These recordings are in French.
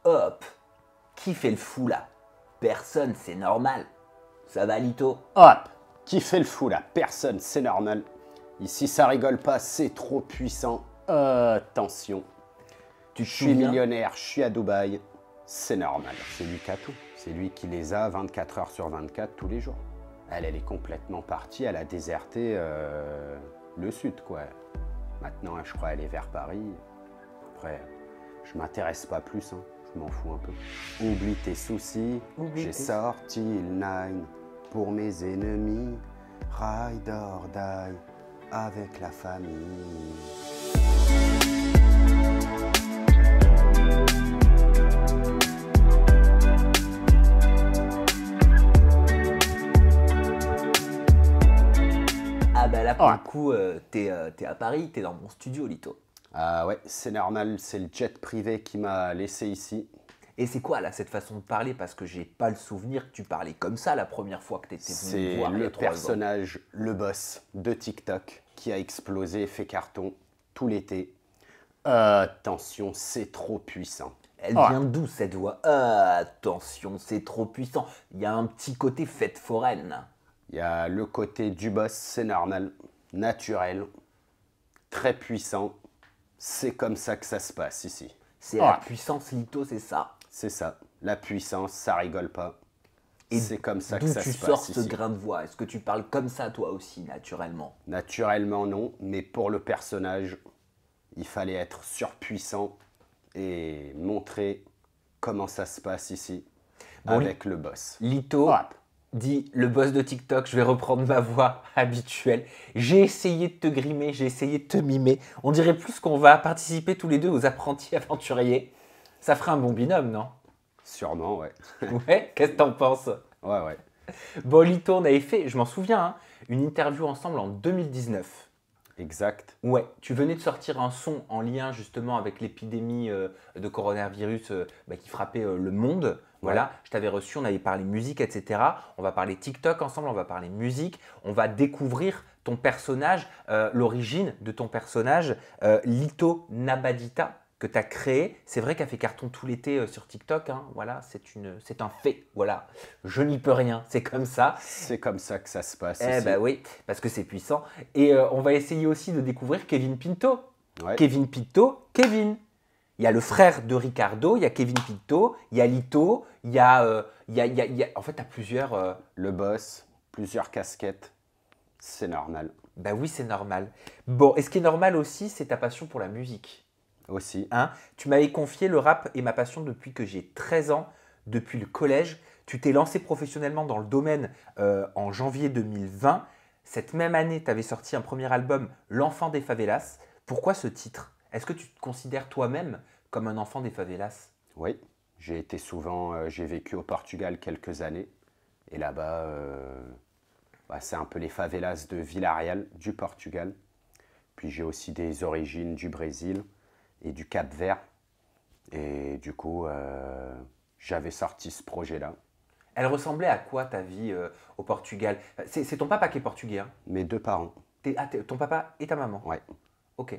Hop! Qui fait le fou là? Personne, c'est normal. Ça va, Lito? Hop! Qui fait le fou là? Personne, c'est normal. Ici, ça rigole pas, c'est trop puissant. Attention. Tu te Je suis souviens? millionnaire, je suis à Dubaï. C'est normal. C'est lui qui a tout. C'est lui qui les a 24 heures sur 24 tous les jours. Elle est complètement partie. Elle a déserté le sud, quoi. Maintenant, je crois qu'elle est vers Paris. Après, je m'intéresse pas plus. Hein. Je m'en fous un peu. Oublie tes soucis. J'ai sorti le nine pour mes ennemis. Ride or die avec la famille. Ah bah là, pour le coup, t'es à Paris, t'es dans mon studio, Lito. Ah ouais, c'est normal, c'est le jet privé qui m'a laissé ici. Et c'est quoi là cette façon de parler? Parce que j'ai pas le souvenir que tu parlais comme ça la première fois que t'étais venu me C'est voir il y a le 3 ans. personnage, le boss de TikTok qui a explosé, fait carton tout l'été. Attention, c'est trop puissant. Elle vient d'où cette voix? Attention, c'est trop puissant. Il y a un petit côté fête foraine. Il y a le côté du boss, c'est normal, naturel, très puissant. C'est comme ça que ça se passe ici. C'est la puissance, Lito, c'est ça. C'est ça, la puissance, ça rigole pas. Et c'est comme ça que d'où ça tu se sors passe ce ici. grain de voix? Est-ce que tu parles comme ça toi aussi, naturellement? Naturellement non, mais pour le personnage, il fallait être surpuissant et montrer comment ça se passe ici avec le boss. Lito dit le boss de TikTok, je vais reprendre ma voix habituelle. J'ai essayé de te grimer, j'ai essayé de te mimer. On dirait plus qu'on va participer tous les deux aux apprentis aventuriers. Ça ferait un bon binôme, non? Sûrement, ouais. Ouais, qu'est-ce que t'en penses? Ouais, ouais. Bon, Lito, on avait fait, je m'en souviens, hein, une interview ensemble en 2019. Exact. Ouais, tu venais de sortir un son en lien justement avec l'épidémie de coronavirus qui frappait le monde. Voilà, je t'avais reçu, on avait parlé musique, etc. On va parler TikTok ensemble, on va parler musique. On va découvrir ton personnage, l'origine de ton personnage, Lito Nabadita, que tu as créé. C'est vrai qu'elle fait carton tout l'été sur TikTok. Hein. Voilà, c'est un fait. Voilà, je n'y peux rien, c'est comme ça. C'est comme ça que ça se passe Eh ici. ben oui, parce que c'est puissant. Et on va essayer aussi de découvrir Kevin Pinto. Ouais. Kevin Pinto, Kevin. Il y a le frère de Ricardo, il y a Kevin Pinto, il y a Lito, il y a... En fait, tu as plusieurs... Le boss, plusieurs casquettes, c'est normal. Ben oui, c'est normal. Bon, et ce qui est normal aussi, c'est ta passion pour la musique. Aussi. Hein? Tu m'avais confié le rap et ma passion depuis que j'ai 13 ans, depuis le collège. Tu t'es lancé professionnellement dans le domaine en janvier 2020. Cette même année, tu avais sorti un premier album, L'Enfant des Favelas. Pourquoi ce titre? Est-ce que tu te considères toi-même comme un enfant des favelas? Oui, j'ai été souvent, j'ai vécu au Portugal quelques années. Et là-bas, c'est un peu les favelas de Vila-Real, du Portugal. Puis j'ai aussi des origines du Brésil et du Cap-Vert. Et du coup, j'avais sorti ce projet-là. Elle ressemblait à quoi ta vie au Portugal? C'est ton papa qui est portugais, hein? Mes deux parents. Ton papa et ta maman? Ouais. Ok.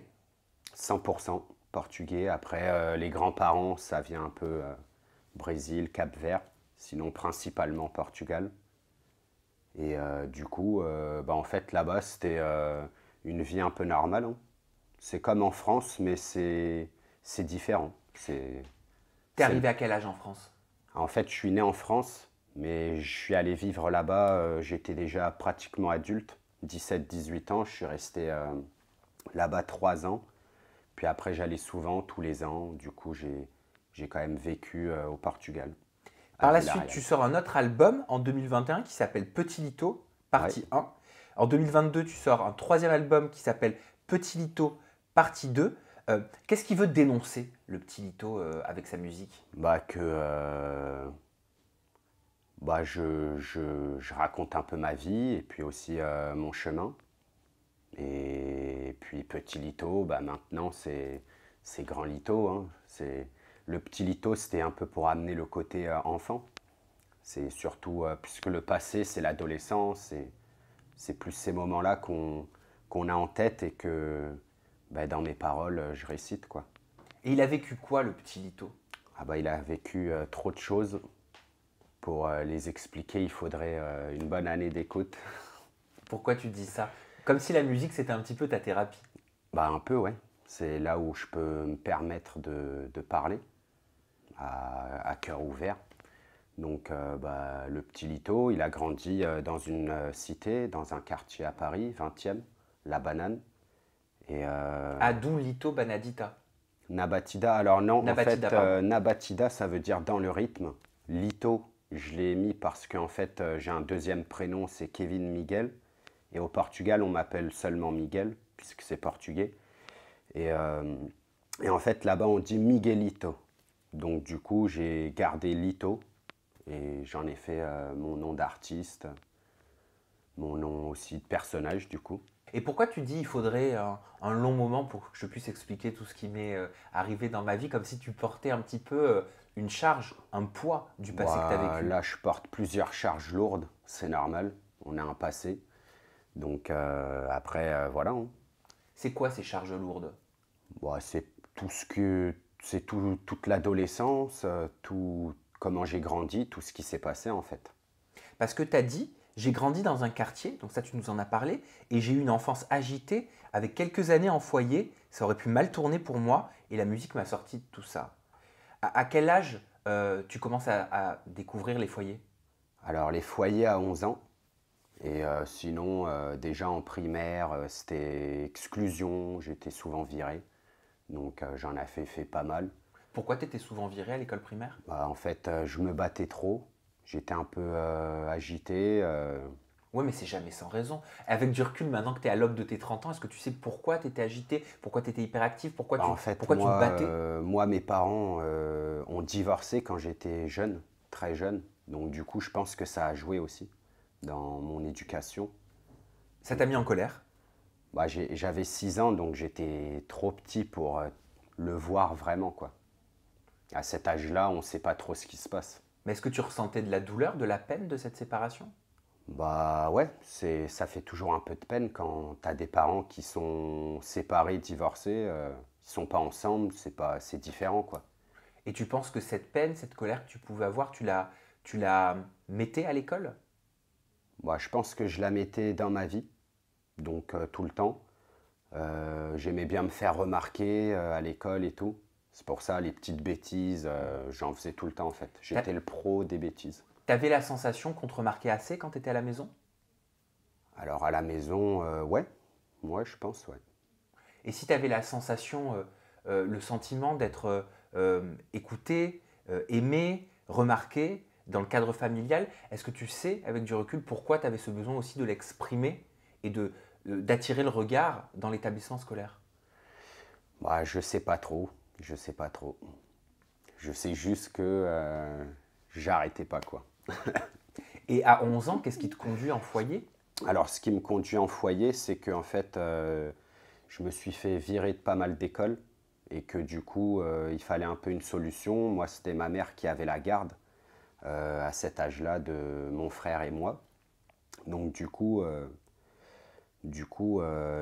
100% portugais. Après, les grands-parents, ça vient un peu Brésil, Cap-Vert, sinon principalement Portugal. Et du coup, en fait, là-bas, c'était une vie un peu normale. Hein. C'est comme en France, mais c'est différent. T'es arrivé à quel âge en France? En fait, je suis né en France, mais je suis allé vivre là-bas. J'étais déjà pratiquement adulte, 17-18 ans. Je suis resté là-bas 3 ans. Puis après, j'allais souvent, tous les ans. Du coup, j'ai quand même vécu au Portugal. Par la suite, tu sors un autre album en 2021 qui s'appelle Petit Lito, partie 1. En 2022, tu sors un troisième album qui s'appelle Petit Lito, partie 2. Qu'est-ce qu'il veut dénoncer, le Petit Lito, avec sa musique? Je raconte un peu ma vie et puis aussi mon chemin. Et puis Petit Lito, maintenant c'est Grand Lito. Hein. Le Petit Lito, c'était un peu pour amener le côté enfant. C'est surtout, puisque le passé, c'est l'adolescence, c'est plus ces moments-là qu'on a en tête et que dans mes paroles, je récite, quoi. Et il a vécu quoi, le Petit Lito? Ah bah, il a vécu trop de choses. Pour les expliquer, il faudrait une bonne année d'écoute. Pourquoi tu dis ça? Comme si la musique, c'était un petit peu ta thérapie. Bah, un peu, ouais. C'est là où je peux me permettre de parler à cœur ouvert. Donc, bah, le petit Lito, il a grandi dans une cité, dans un quartier à Paris, 20e, La Banane. Et Ah, d'où Lito Banadita. Nabatida, alors non, en Nabatida, fait, pardon. Nabatida, ça veut dire dans le rythme. Lito, je l'ai mis parce qu'en fait, j'ai un deuxième prénom, c'est Kevin Miguel. Et au Portugal, on m'appelle seulement Miguel, puisque c'est portugais. Et, euh, et en fait, là-bas, on dit Miguelito. Donc, du coup, j'ai gardé Lito et j'en ai fait mon nom d'artiste, mon nom aussi de personnage, du coup. Et pourquoi tu dis il faudrait un long moment pour que je puisse expliquer tout ce qui m'est arrivé dans ma vie, comme si tu portais un petit peu une charge, un poids du passé que tu as Bah, vécu? là, je porte plusieurs charges lourdes, c'est normal. On a un passé. Donc, après, voilà, hein. C'est quoi ces charges lourdes? Bah, c'est tout ce que. C'est toute l'adolescence, tout comment j'ai grandi, tout ce qui s'est passé en fait. Parce que tu as dit, j'ai grandi dans un quartier, donc ça tu nous en as parlé, et j'ai eu une enfance agitée avec quelques années en foyer, ça aurait pu mal tourner pour moi, et la musique m'a sorti de tout ça. À quel âge tu commences à découvrir les foyers? Alors, les foyers à 11 ans, et sinon, déjà en primaire, c'était exclusion, j'étais souvent viré, donc j'en ai fait pas mal. Pourquoi tu étais souvent viré à l'école primaire? Bah, en fait, je me battais trop, j'étais un peu agité. Ouais, mais c'est jamais sans raison. Avec du recul, maintenant que tu es à l'aube de tes 30 ans, est-ce que tu sais pourquoi tu étais agité, pourquoi tu étais hyperactif, Bah, en fait, pourquoi tu te battais? moi, mes parents ont divorcé quand j'étais jeune, très jeune. Donc, du coup, je pense que ça a joué aussi dans mon éducation. Ça t'a mis en colère. Bah, j'avais 6 ans, donc j'étais trop petit pour le voir vraiment, quoi. À cet âge-là, on ne sait pas trop ce qui se passe. Mais est-ce que tu ressentais de la douleur, de la peine de cette séparation? Bah ouais, ça fait toujours un peu de peine quand tu as des parents qui sont séparés, divorcés, ils sont pas ensemble, c'est différent, quoi. Et tu penses que cette peine, cette colère que tu pouvais avoir, tu la mettais à l'école? Moi, je pense que je la mettais dans ma vie, donc tout le temps. J'aimais bien me faire remarquer à l'école et tout. C'est pour ça, les petites bêtises, j'en faisais tout le temps en fait. T'a- J'étais le pro des bêtises. T'avais la sensation qu'on te remarquait assez quand tu étais à la maison? Alors à la maison, ouais, moi je pense, ouais. Et si tu avais la sensation, le sentiment d'être écouté, aimé, remarqué dans le cadre familial, est-ce que tu sais, avec du recul, pourquoi tu avais ce besoin aussi de l'exprimer et d'attirer le regard dans l'établissement scolaire? Bah, je sais pas trop, je sais pas trop. Je sais juste que j'arrêtais pas quoi. Et à 11 ans, qu'est-ce qui te conduit en foyer? Alors ce qui me conduit en foyer, c'est que en fait, je me suis fait virer de pas mal d'écoles et que du coup, il fallait un peu une solution. Moi, c'était ma mère qui avait la garde à cet âge-là de mon frère et moi. Donc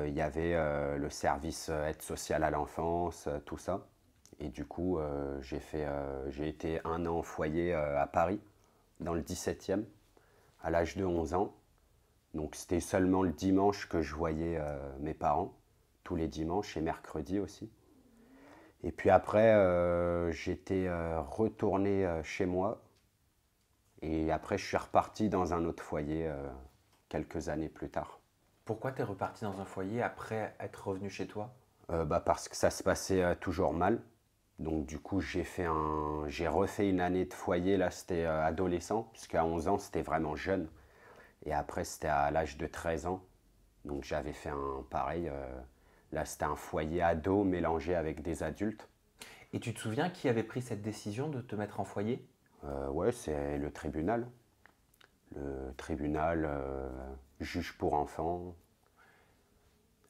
il y avait le service aide sociale à l'enfance, tout ça. Et du coup, j'ai été 1 an en foyer à Paris, dans le 17e, à l'âge de 11 ans. Donc c'était seulement le dimanche que je voyais mes parents, tous les dimanches et mercredis aussi. Et puis après, j'étais retourné chez moi. Et après, je suis reparti dans un autre foyer quelques années plus tard. Pourquoi tu es reparti dans un foyer après être revenu chez toi? Bah parce que ça se passait toujours mal. Donc du coup, j'ai refait une année de foyer, là c'était adolescent, puisqu'à 11 ans c'était vraiment jeune. Et après c'était à l'âge de 13 ans. Donc j'avais fait un pareil, là c'était un foyer ado mélangé avec des adultes. Et tu te souviens qui avait pris cette décision de te mettre en foyer? Ouais, c'est le tribunal. Le tribunal, juge pour enfants.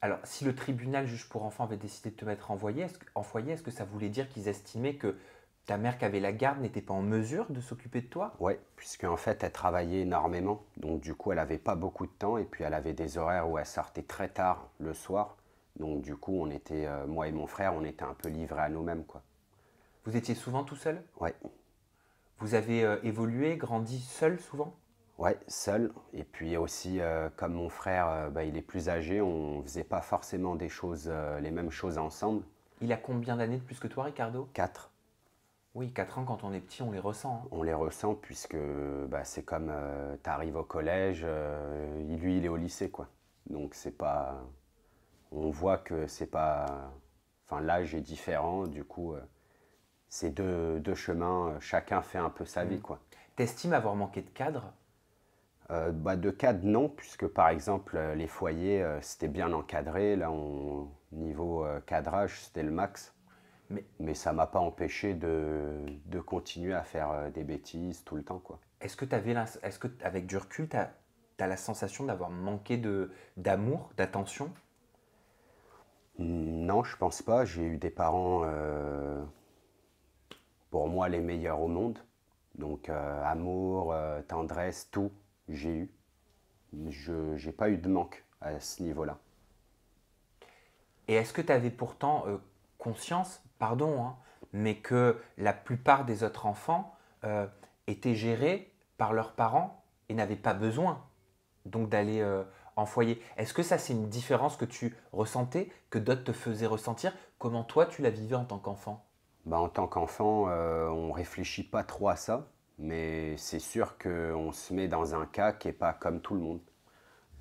Alors, si le tribunal juge pour enfants avait décidé de te mettre en foyer, est-ce que ça voulait dire qu'ils estimaient que ta mère qui avait la garde n'était pas en mesure de s'occuper de toi? Ouais, puisque en fait elle travaillait énormément. Donc du coup elle avait pas beaucoup de temps et puis elle avait des horaires où elle sortait très tard le soir. Donc du coup moi et mon frère, on était un peu livrés à nous-mêmes quoi. Vous étiez souvent tout seul? Ouais, Vous avez évolué, grandi seul souvent? ouais, seul. Et puis aussi, comme mon frère, bah, il est plus âgé, on faisait pas forcément les mêmes choses ensemble. Il a combien d'années de plus que toi, Ricardo? 4, Oui, 4 ans quand on est petit, on les ressent, hein. on les ressent puisque bah, c'est comme tu arrives au collège, lui il est au lycée quoi. Donc c'est pas, on voit que c'est pas, enfin l'âge est différent, du coup c'est deux chemins, chacun fait un peu sa vie Mm. quoi. T'estimes avoir manqué de cadre? Bah, de cadre, non, puisque par exemple, les foyers, c'était bien encadré. Là, niveau cadrage, c'était le max. Mais Mais ça m'a pas empêché de continuer à faire des bêtises tout le temps, quoi. est-ce que avec du recul, t'as la sensation d'avoir manqué d'amour, d'attention? Non, je pense pas. J'ai eu des parents, pour moi, les meilleurs au monde. Donc, amour, tendresse, tout, j'ai eu. Je n'ai pas eu de manque à ce niveau-là. Et est-ce que tu avais pourtant conscience, pardon, hein, mais que la plupart des autres enfants étaient gérés par leurs parents et n'avaient pas besoin donc d'aller en foyer? Est-ce que ça c'est une différence que tu ressentais, que d'autres te faisaient ressentir? Comment toi tu la vivais en tant qu'enfant? Bah, en tant qu'enfant, on réfléchit pas trop à ça, mais c'est sûr qu'on se met dans un cas qui n'est pas comme tout le monde.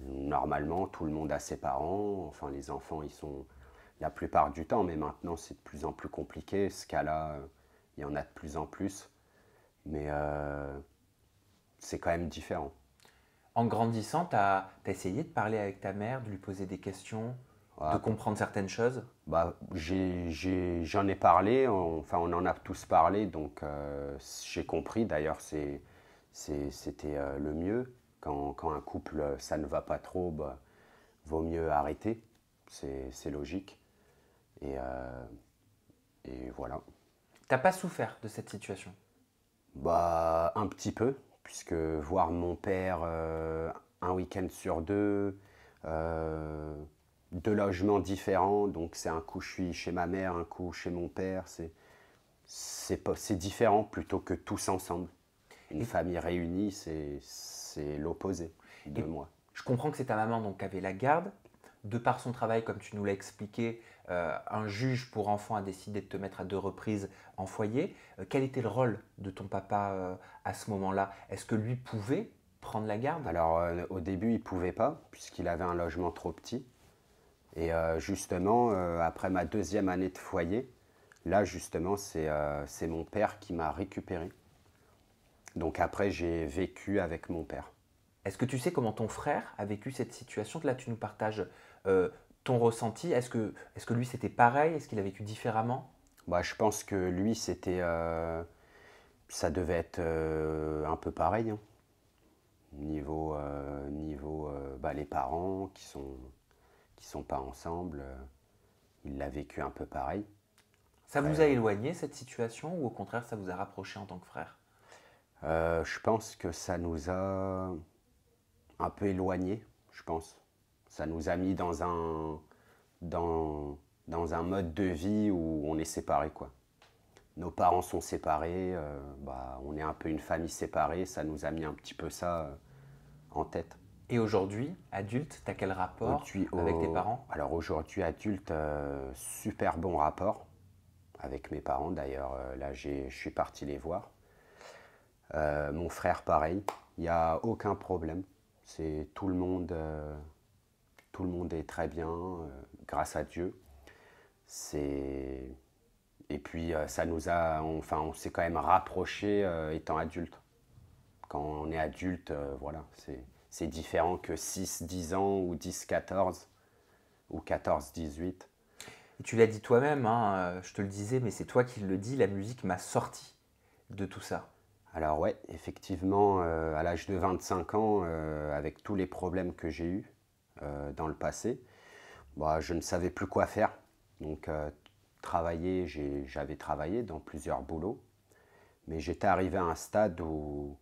Normalement, tout le monde a ses parents, enfin les enfants, ils sont la plupart du temps, mais maintenant c'est de plus en plus compliqué. Ce cas-là, il y en a de plus en plus, mais c'est quand même différent. En grandissant, tu as essayé de parler avec ta mère, de lui poser des questions, de Voilà. comprendre certaines choses? Bah, j'en ai parlé, enfin on en a tous parlé, donc j'ai compris. D'ailleurs, c'était le mieux. Quand un couple, ça ne va pas trop, bah, vaut mieux arrêter. C'est logique. Et, et voilà. T'as pas souffert de cette situation? Bah, un petit peu, puisque voir mon père un week-end sur deux, euh, deux logements différents, donc c'est un coup je suis chez ma mère, un coup chez mon père, c'est différent plutôt que tous ensemble. Une Et, famille réunie, c'est l'opposé de et moi. je comprends que c'est ta maman donc, qui avait la garde. De par son travail, comme tu nous l'as expliqué, un juge pour enfants a décidé de te mettre à 2 reprises en foyer. Quel était le rôle de ton papa à ce moment-là? Est-ce que lui pouvait prendre la garde? Alors au début, il pouvait pas, puisqu'il avait un logement trop petit. Et justement, après ma deuxième année de foyer, là justement, c'est mon père qui m'a récupéré. Donc après, j'ai vécu avec mon père. Est-ce que tu sais comment ton frère a vécu cette situation? Là, tu nous partages euh, ton ressenti. Est-ce que lui, c'était pareil? Est-ce qu'il a vécu différemment? Bah, je pense que lui, ça devait être un peu pareil, hein. Bah, les parents qui sont pas ensemble, il l'a vécu un peu pareil. Ça Après, vous a éloigné cette situation ou au contraire, ça vous a rapproché en tant que frère? je pense que ça nous a un peu éloignés, je pense. Ça nous a mis dans, dans un mode de vie où on est séparés, quoi. Nos parents sont séparés, bah, on est un peu une famille séparée, ça nous a mis un petit peu ça en tête. Et aujourd'hui, adulte, t'as quel rapport avec tes parents? Alors aujourd'hui, adulte, super bon rapport avec mes parents. D'ailleurs, là, je suis parti les voir. Mon frère, pareil. Il n'y a aucun problème. C'est tout le monde est très bien, grâce à Dieu. C'est et puis ça nous a, enfin, on s'est quand même rapproché étant adulte. Quand on est adulte, voilà, c'est différent que 6 10 ans ou 10 14 ou 14 18. Et tu l'as dit toi-même, hein, je te le disais, mais c'est toi qui le dis, la musique m'a sorti de tout ça. Alors ouais, effectivement, à l'âge de 25 ans, avec tous les problèmes que j'ai eus dans le passé, bah, je ne savais plus quoi faire. Donc j'avais travaillé dans plusieurs boulots, mais j'étais arrivé à un stade où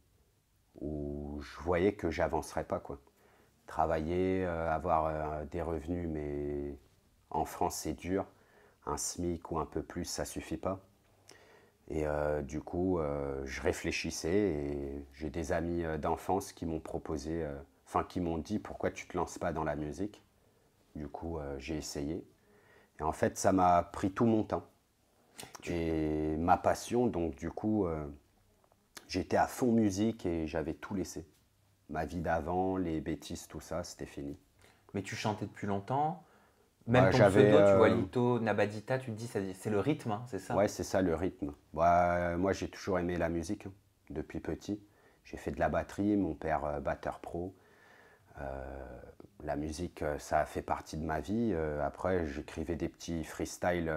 je voyais que j'avancerais pas, quoi. Travailler, avoir des revenus, mais en France c'est dur. Un SMIC ou un peu plus, ça suffit pas. Et du coup, je réfléchissais et j'ai des amis d'enfance qui m'ont proposé, enfin qui m'ont dit pourquoi tu te lances pas dans la musique. Du coup, j'ai essayé. Et en fait, ça m'a pris tout mon temps. Et ma passion, donc du coup, j'étais à fond musique et j'avais tout laissé. Ma vie d'avant, les bêtises, tout ça, c'était fini. Mais tu chantais depuis longtemps. Même Bah, ton j'avais, pseudo, tu vois, Lito Nabadita, tu te dis, c'est le rythme, hein, c'est ça? ouais, c'est ça le rythme. Bah, moi, j'ai toujours aimé la musique, hein, depuis petit. J'ai fait de la batterie, mon père batteur pro. La musique, ça a fait partie de ma vie. Après, j'écrivais des petits freestyles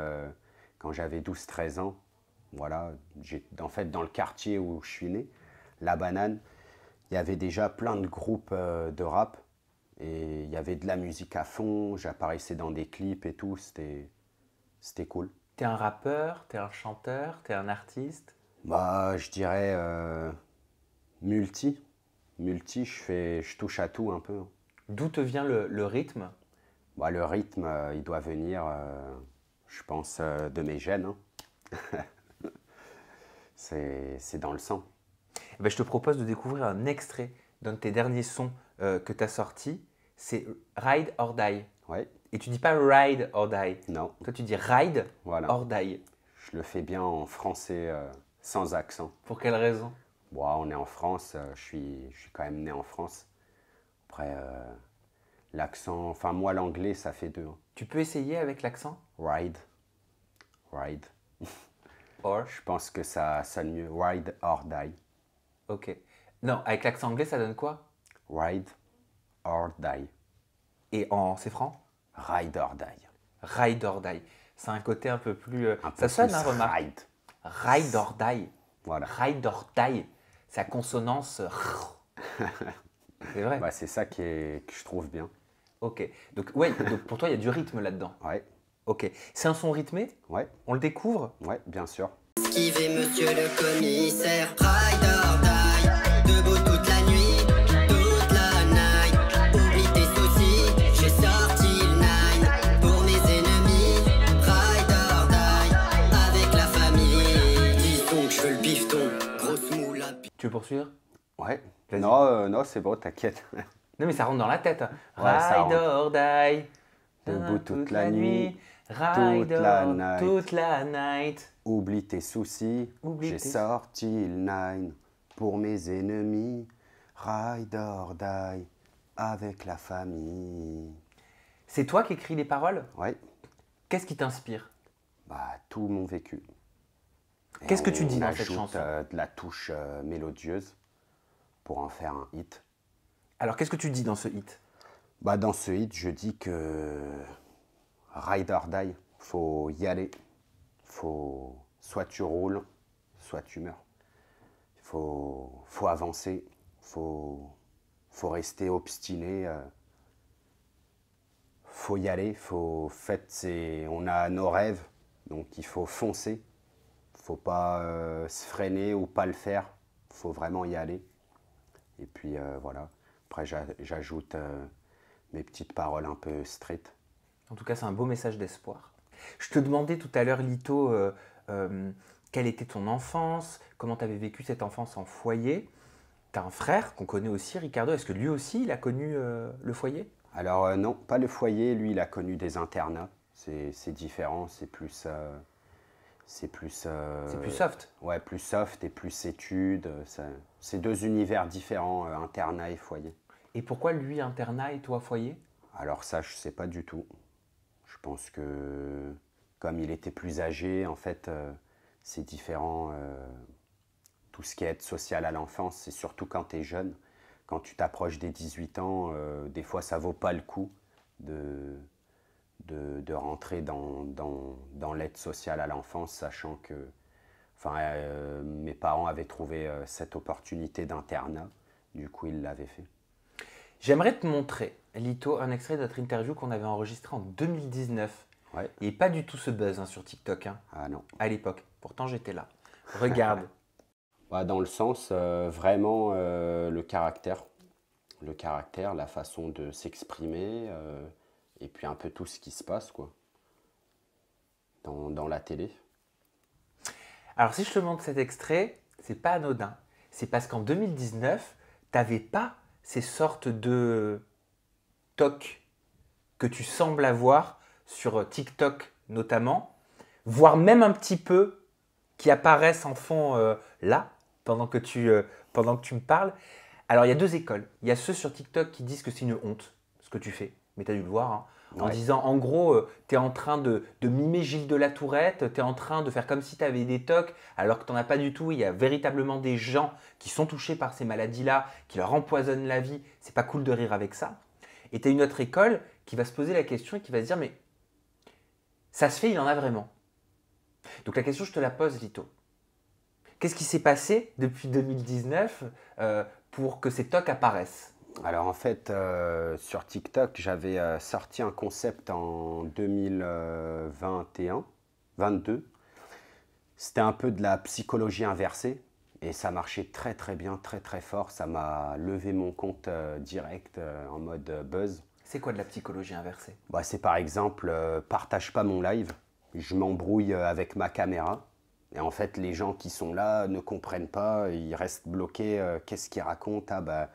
quand j'avais 12 13 ans. Voilà, en fait, dans le quartier où je suis né, La Banane, il y avait déjà plein de groupes de rap. Et il y avait de la musique à fond, j'apparaissais dans des clips et tout, c'était cool. T'es un rappeur, t'es un chanteur, t'es un artiste. Bah, je dirais multi. Multi, je touche à tout un peu, hein. D'où te vient le rythme? Bah, le rythme, il doit venir, je pense, de mes gènes, hein. C'est dans le sang. Eh ben, je te propose de découvrir un extrait d'un de tes derniers sons que tu as sorti. C'est Ride or Die. Ouais, Et tu dis pas Ride or Die. non, Toi, tu dis Ride voilà. or Die. Je le fais bien en français, sans accent. Pour quelle raison? Bon, on est en France, je suis quand même né en France. Après, l'accent, enfin moi l'anglais ça fait deux, hein. Tu peux essayer avec l'accent? Ride, ride. Or. Je pense que ça sonne mieux. Ride or die. Ok. Non, avec l'accent anglais, ça donne quoi? Ride or die. Et en c'est franc? Ride or die. Ride or Die. C'est un côté un peu plus. Un peu Ça sonne, plus hein, remarque. ride. Ride or Die. Voilà. Ride or Die. Sa consonance. C'est vrai. Bah, c'est ça que je trouve bien. Ok. Donc, ouais, donc pour toi, il y a du rythme là-dedans. Ouais, Ok. C'est un son rythmé? ouais, On le découvre? ouais, bien sûr. Esquivez monsieur le commissaire, ride or die, debout toute la nuit, toute la night, oublie tes soucis, j'ai sorti le nine, pour mes ennemis, ride or die, avec la famille, disons que je veux le bifton, grosse moule à Tu veux poursuivre? Ouais. Vas-y. Non, non, c'est bon, t'inquiète. Non, mais ça rentre dans la tête. Ouais, ça Ride or die. Debout toute la nuit, Ride toute la or night. toute la night. Oublie tes soucis, Oublie j'ai tes- sorti le nine pour mes ennemis. Ride or die, avec la famille. C'est toi qui écris les paroles? Ouais, Qu'est-ce qui t'inspire? bah, tout mon vécu. Et Qu'est-ce que tu dis on dans cette ajoute, chanson? de la touche mélodieuse pour en faire un hit. Alors, qu'est-ce que tu dis dans ce hit? Bah, dans ce hit, je dis que ride or die, faut y aller. Soit tu roules, soit tu meurs. Faut avancer, faut rester obstiné. Faut y aller, on a nos rêves, donc il faut foncer. Faut pas se freiner ou pas le faire. Faut vraiment y aller. Et puis voilà. Après, j'ajoute mes petites paroles un peu street. En tout cas, c'est un beau message d'espoir. Je te demandais tout à l'heure, Lito, quelle était ton enfance, comment tu avais vécu cette enfance en foyer. Tu as un frère qu'on connaît aussi, Ricardo. Est-ce que lui aussi, il a connu le foyer? Alors non, pas le foyer. Lui, il a connu des internats. C'est différent. C'est plus. C'est plus soft. Ouais, plus soft et plus études. C'est deux univers différents, internat et foyer. Et pourquoi lui, internat et toi, foyer? Alors ça, je sais pas du tout. Je pense que comme il était plus âgé, en fait, c'est différent. Tout ce qui est aide sociale à l'enfance, c'est surtout quand tu es jeune. Quand tu t'approches des 18 ans, des fois, ça vaut pas le coup de rentrer dans l'aide sociale à l'enfance, sachant que mes parents avaient trouvé cette opportunité d'internat. Du coup, ils l'avaient fait. J'aimerais te montrer, Lito, un extrait de notre interview qu'on avait enregistré en 2019. Ouais. Et pas du tout ce buzz sur TikTok, hein, Ah non. à l'époque. Pourtant, j'étais là. Regarde. Bah, dans le sens, vraiment, le caractère, la façon de s'exprimer, et puis un peu tout ce qui se passe, quoi, dans la télé. Alors si je te montre cet extrait, c'est pas anodin. C'est parce qu'en 2019, tu n'avais pas ces sortes de tocs que tu sembles avoir sur TikTok notamment, voire même un petit peu qui apparaissent en fond là, pendant que tu me parles. Alors il y a deux écoles. Il y a ceux sur TikTok qui disent que c'est une honte, ce que tu fais, mais tu as dû le voir, hein, en Ouais. disant en gros, tu es en train de mimer Gilles de la Tourette, tu es en train de faire comme si tu avais des tocs, alors que tu n'en as pas du tout. Il y a véritablement des gens qui sont touchés par ces maladies-là, qui leur empoisonnent la vie. C'est pas cool de rire avec ça. Et tu as une autre école qui va se poser la question et qui va se dire, mais ça se fait, il en a vraiment. Donc la question, je te la pose, Lito. Qu'est-ce qui s'est passé depuis 2019 pour que ces tocs apparaissent? Alors en fait, sur TikTok, j'avais sorti un concept en 2021, 22. C'était un peu de la psychologie inversée et ça marchait très très bien, très très fort. Ça m'a levé mon compte direct en mode buzz. C'est quoi de la psychologie inversée? Bah, c'est par exemple, partage pas mon live, je m'embrouille avec ma caméra. Et en fait, les gens qui sont là ne comprennent pas, ils restent bloqués, qu'est-ce qu'ils racontent? Ah, bah...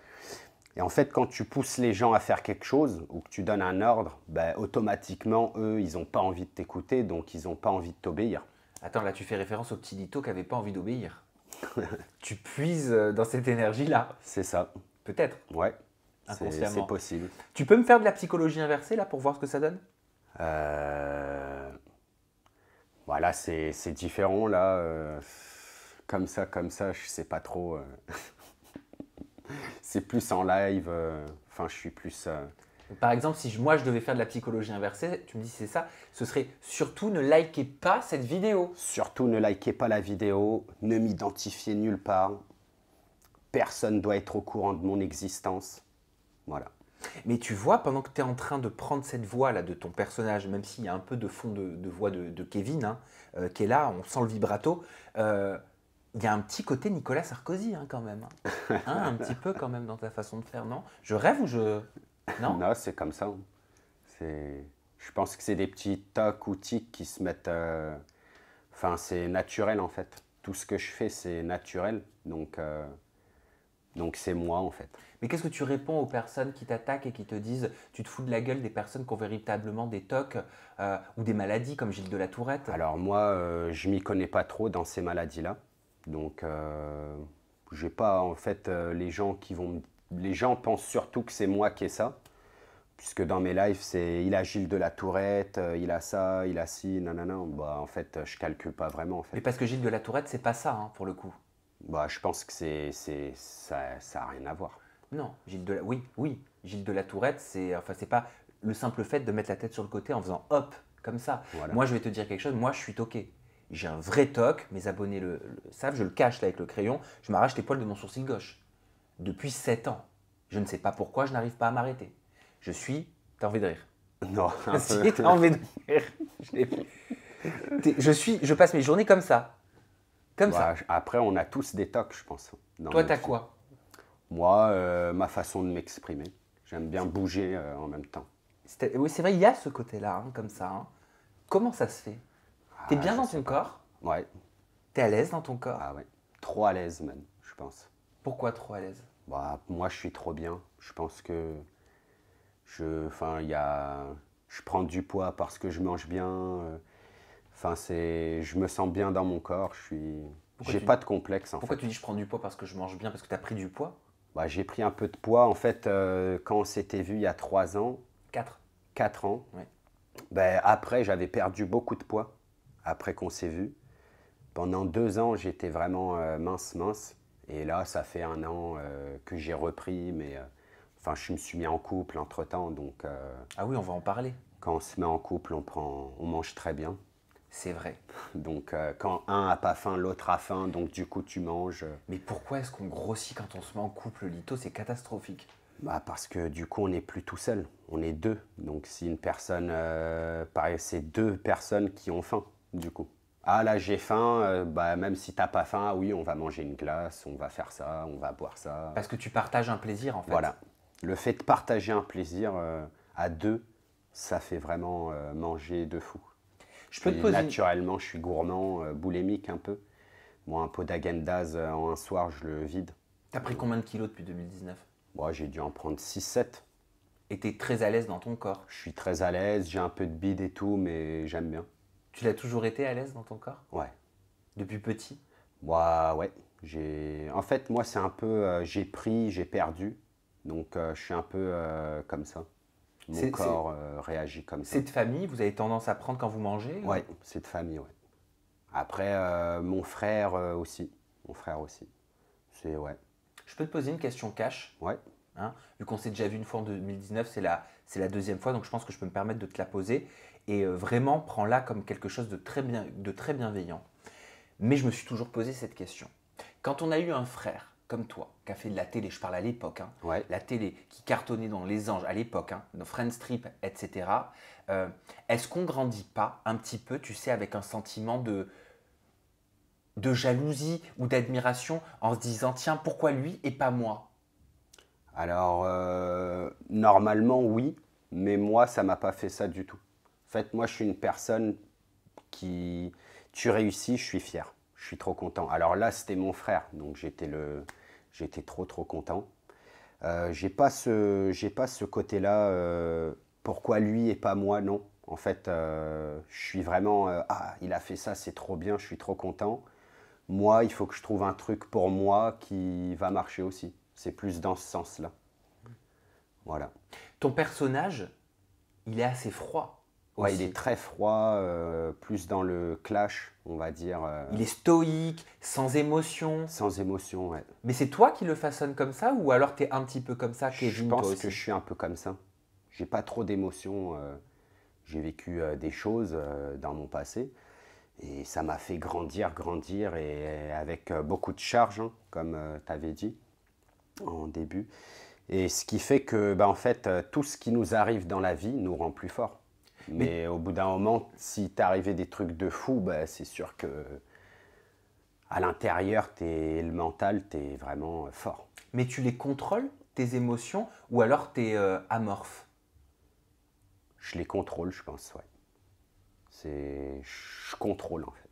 Et en fait, quand tu pousses les gens à faire quelque chose ou que tu donnes un ordre, bah, automatiquement, eux, ils n'ont pas envie de t'écouter, donc ils n'ont pas envie de t'obéir. Attends, là tu fais référence au petit Lito qui n'avait pas envie d'obéir. Tu puises dans cette énergie-là, C'est ça, peut-être, ouais, c'est inconsciemment. possible. Tu peux me faire de la psychologie inversée là pour voir ce que ça donne? Voilà, c'est différent là. Comme ça, je sais pas trop. C'est plus en live. Enfin, je suis plus. Par exemple, si moi je devais faire de la psychologie inversée, tu me dis c'est ça, ce serait surtout ne likez pas cette vidéo. Surtout, ne likez pas la vidéo, ne m'identifiez nulle part. Personne doit être au courant de mon existence. Voilà. Mais tu vois, pendant que tu es en train de prendre cette voix là de ton personnage, même s'il y a un peu de fond de voix de Kevin hein, qui est là, on sent le vibrato, il y a un petit côté Nicolas Sarkozy hein, quand même. Hein. Hein, un petit peu quand même dans ta façon de faire, non? Je rêve ou je... Non? Non, c'est comme ça. Je pense que c'est des petits tocs ou tics qui se mettent. Enfin, c'est naturel en fait. Tout ce que je fais, c'est naturel. Donc c'est moi en fait. Mais qu'est-ce que tu réponds aux personnes qui t'attaquent et qui te disent tu te fous de la gueule des personnes qui ont véritablement des tocs ou des maladies comme Gilles de la Tourette? Alors moi, je m'y connais pas trop dans ces maladies-là. Donc, j'ai pas en fait les gens qui vont. Les gens pensent surtout que c'est moi qui ai ça. Puisque dans mes lives, c'est il a Gilles de la Tourette, il a ça, il a ci, nanana. Bah, en fait, je calcule pas vraiment en fait. Mais parce que Gilles de la Tourette, c'est pas ça hein, pour le coup. Bah, je pense que ça a rien à voir. Non, oui, Gilles de la Tourette, c'est pas le simple fait de mettre la tête sur le côté en faisant hop, comme ça. Voilà. Moi, je vais te dire quelque chose, moi, je suis toqué. J'ai un vrai toc, mes abonnés le savent, je le cache là avec le crayon, je m'arrache les poils de mon sourcil gauche. Depuis 7 ans. Je ne sais pas pourquoi je n'arrive pas à m'arrêter. T'as envie de rire? Non, un Si, peu. t'as envie de rire. Je passe mes journées comme ça. Comme ça. Bah, après, on a tous des tocs, je pense. Toi, t'as quoi? Moi, ma façon de m'exprimer. J'aime bien bouger en même temps. Oui, c'est vrai, il y a ce côté-là, hein, comme ça. Hein. Comment ça se fait? T'es bien je dans sais ton pas. corps? Ouais. T'es à l'aise dans ton corps? Ah ouais. Trop à l'aise même, je pense. Pourquoi trop à l'aise? Bah, moi, je suis trop bien. Je pense que je prends du poids parce que je mange bien. Enfin, je me sens bien dans mon corps. J'ai pas de complexe en Pourquoi fait. tu dis je prends du poids parce que je mange bien, parce que tu as pris du poids? Bah, j'ai pris un peu de poids en fait quand on s'était vu il y a 3 ans, 4. 4 ans. Ouais. Ben, après, j'avais perdu beaucoup de poids après qu'on s'est vu. Pendant 2 ans, j'étais vraiment mince. Et là, ça fait 1 an que j'ai repris, mais enfin, je me suis mis en couple entre-temps. Donc, Ah oui, on va en parler. quand on se met en couple, on mange très bien. C'est vrai. Donc, quand un n'a pas faim, l'autre a faim. Donc, du coup, tu manges. Mais pourquoi est-ce qu'on grossit quand on se met en couple, Lito? C'est catastrophique. Bah, parce que du coup, on n'est plus tout seul. On est 2. Donc, si une personne... pareil, c'est 2 personnes qui ont faim, du coup. Ah là, j'ai faim. Bah, même si t'as pas faim, ah oui, on va manger une glace, on va faire ça, on va boire ça. Parce que tu partages un plaisir, en fait. Voilà. Le fait de partager un plaisir à 2, ça fait vraiment manger de fou. Je peux te poser Naturellement, je suis gourmand, boulimique un peu. Moi, un pot d'Haagen-Dazs en un soir, je le vide. T'as pris combien de kilos depuis 2019? Moi, j'ai dû en prendre 6-7. Et t'es très à l'aise dans ton corps. Je suis très à l'aise, j'ai un peu de bide et tout, mais j'aime bien. Tu l'as toujours été à l'aise dans ton corps? Ouais. Depuis petit? Moi, ouais. En fait, moi, c'est un peu, j'ai pris, j'ai perdu. Donc, je suis un peu comme ça. Mon corps réagit comme ça. C'est de famille, vous avez tendance à prendre quand vous mangez? Ouais, c'est de famille, ouais. Après, mon frère aussi. Mon frère aussi. C'est, ouais. Je peux te poser une question cash? Ouais. Hein, vu qu'on s'est déjà vu une fois en 2019, c'est la deuxième fois, donc je pense que je peux me permettre de te la poser. Et vraiment, prends-la comme quelque chose de très bienveillant. Mais je me suis toujours posé cette question. Quand on a eu un frère comme toi, qui a fait de la télé, je parle à l'époque, hein, Ouais. la télé qui cartonnait dans Les Anges à l'époque, hein, dans Friends Strip, etc., est-ce qu'on grandit pas un petit peu, tu sais, avec un sentiment de jalousie ou d'admiration en se disant, tiens, pourquoi lui et pas moi? Alors, normalement, oui. Mais moi, ça m'a pas fait ça du tout. En fait, moi, je suis une personne qui... Tu réussis, je suis fier. Je suis trop content. Alors là, c'était mon frère, donc j'étais trop content. J'ai pas ce côté-là. Pourquoi lui et pas moi? Non. En fait, je suis vraiment ah, il a fait ça, c'est trop bien, je suis trop content. Moi, il faut que je trouve un truc pour moi qui va marcher aussi. C'est plus dans ce sens-là. Voilà. Ton personnage, il est assez froid. Ouais, Aussi. il est très froid, plus dans le clash, on va dire. Il est stoïque, sans émotion. Sans émotion, ouais. Mais c'est toi qui le façonnes comme ça ou alors tu es un petit peu comme ça, Je Kevin, toi pense aussi? que je suis un peu comme ça. J'ai pas trop d'émotions. J'ai vécu des choses dans mon passé et ça m'a fait grandir et avec beaucoup de charge, hein, comme tu avais dit en début. Et ce qui fait que, bah, en fait, tout ce qui nous arrive dans la vie nous rend plus forts. Mais au bout d'un moment, si t'es arrivé des trucs de fou, bah, c'est sûr que à l'intérieur, le mental, t'es vraiment fort. Mais tu les contrôles, tes émotions, ou alors tu es amorphe? Je les contrôle, je pense, ouais. Je contrôle, en fait.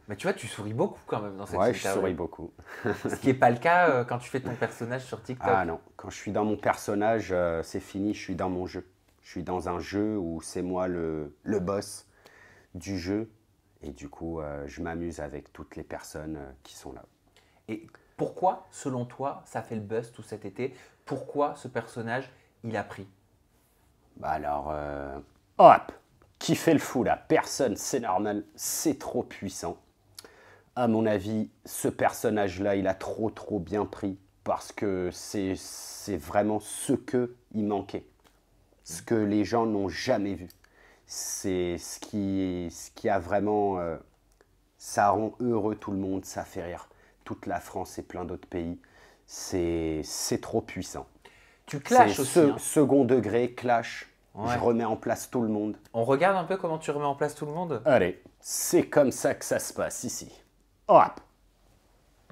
Mais tu vois, tu souris beaucoup quand même dans cette Ouais, interview. je souris beaucoup. Ce qui n'est pas le cas quand tu fais ton personnage sur TikTok. Ah non, quand je suis dans mon personnage, c'est fini, je suis dans mon jeu. Je suis dans un jeu où c'est moi le boss du jeu. Et du coup, je m'amuse avec toutes les personnes qui sont là. Et pourquoi, selon toi, ça fait le buzz tout cet été? Pourquoi ce personnage, il a pris? Bah alors, hop, qui fait le fou là? Personne, c'est normal, c'est trop puissant. À mon avis, ce personnage-là, il a trop bien pris parce que c'est vraiment ce qu'il manquait. Ce que les gens n'ont jamais vu. C'est ce qui a vraiment... ça rend heureux tout le monde, ça fait rire toute la France et plein d'autres pays. C'est trop puissant. Tu clashes aussi. Hein. Second degré, clash. Ouais. Je remets en place tout le monde. On regarde un peu comment tu remets en place tout le monde? Allez, c'est comme ça que ça se passe ici. Hop!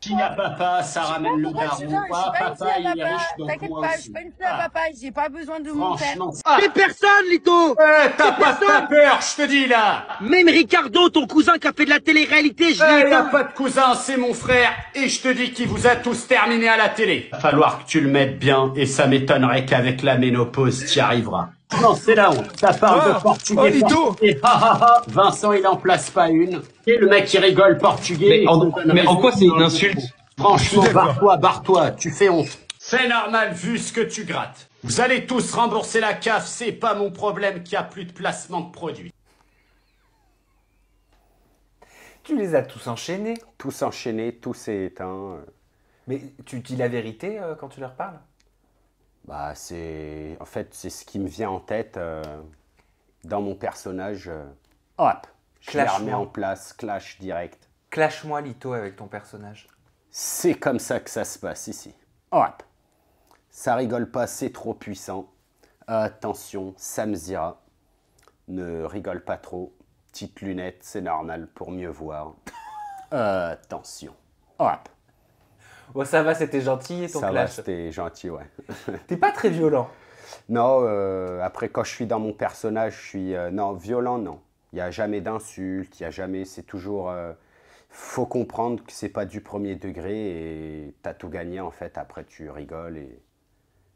S'il y a papa, ça ramène le daron. Ah, papa, il est riche, donc T'inquiète moi pas, je aussi. suis pas une fille à papa, j'ai pas besoin de mon père. Franchement. T'es personne, Lito! T'as pas peur, je te dis là. Même Ricardo, ton cousin qui a fait de la télé-réalité, je l'ai T'as éteint. pas de cousin, c'est mon frère. Et je te dis qu'il vous a tous terminés à la télé. Va falloir que tu le mettes bien, et ça m'étonnerait qu'avec la ménopause, t'y arriveras. Non, c'est la honte. Ça parle de portugais. Lito. Et Vincent, il en place pas une. Et le mec, il rigole portugais. Mais en quoi c'est une insulte? Franchement, barre-toi, tu fais honte. C'est normal vu ce que tu grattes. Vous allez tous rembourser la CAF, c'est pas mon problème qu'il n'y a plus de placement de produits. Tu les as tous enchaînés. Tous enchaînés, tous s'est éteint. Mais tu dis la vérité quand tu leur parles? Bah, en fait, c'est ce qui me vient en tête dans mon personnage. Hop! Je les remets en place, clash direct. Clash-moi, Lito, avec ton personnage. C'est comme ça que ça se passe ici. Hop! Ça rigole pas, c'est trop puissant. Attention, Samzira. Ne rigole pas trop. Petite lunette, c'est normal pour mieux voir. Attention. Hop! Bon, ça va, c'était gentil ton Ça va, clash. c'était gentil, ouais. T'es pas très violent. Non, après, quand je suis dans mon personnage, je suis... non, violent, non. Il n'y a jamais d'insultes, il y a jamais, c'est toujours... faut comprendre que c'est pas du premier degré et tu as tout gagné en fait. Après, tu rigoles et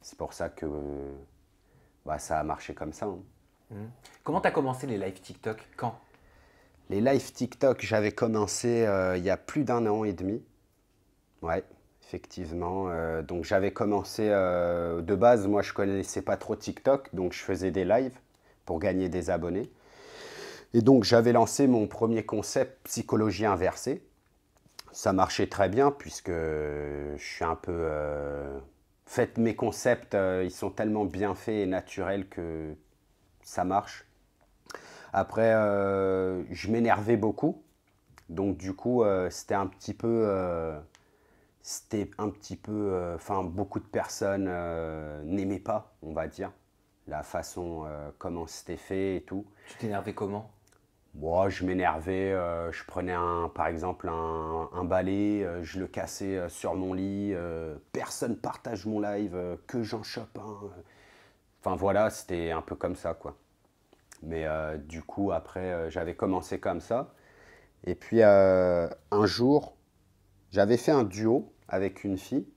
c'est pour ça que bah, ça a marché comme ça. Hein. Comment tu as commencé les lives TikTok? Quand? Les lives TikTok, j'avais commencé il y a plus d'1 an et demi. Ouais, effectivement. Donc j'avais commencé de base, moi je connaissais pas trop TikTok, donc je faisais des lives pour gagner des abonnés. Et donc j'avais lancé mon premier concept psychologie inversée. Ça marchait très bien puisque je suis un peu... En fait, mes concepts, ils sont tellement bien faits et naturels que ça marche. Après, je m'énervais beaucoup. Donc du coup, c'était un petit peu... Enfin, beaucoup de personnes n'aimaient pas, on va dire, la façon comment c'était fait et tout. Tu t'énervais comment? Moi, je m'énervais, je prenais par exemple un balai, je le cassais sur mon lit, personne partage mon live, que j'en chope un. Enfin voilà, c'était un peu comme ça quoi. Mais du coup, après, j'avais commencé comme ça. Et puis un jour, j'avais fait un duo avec une fille.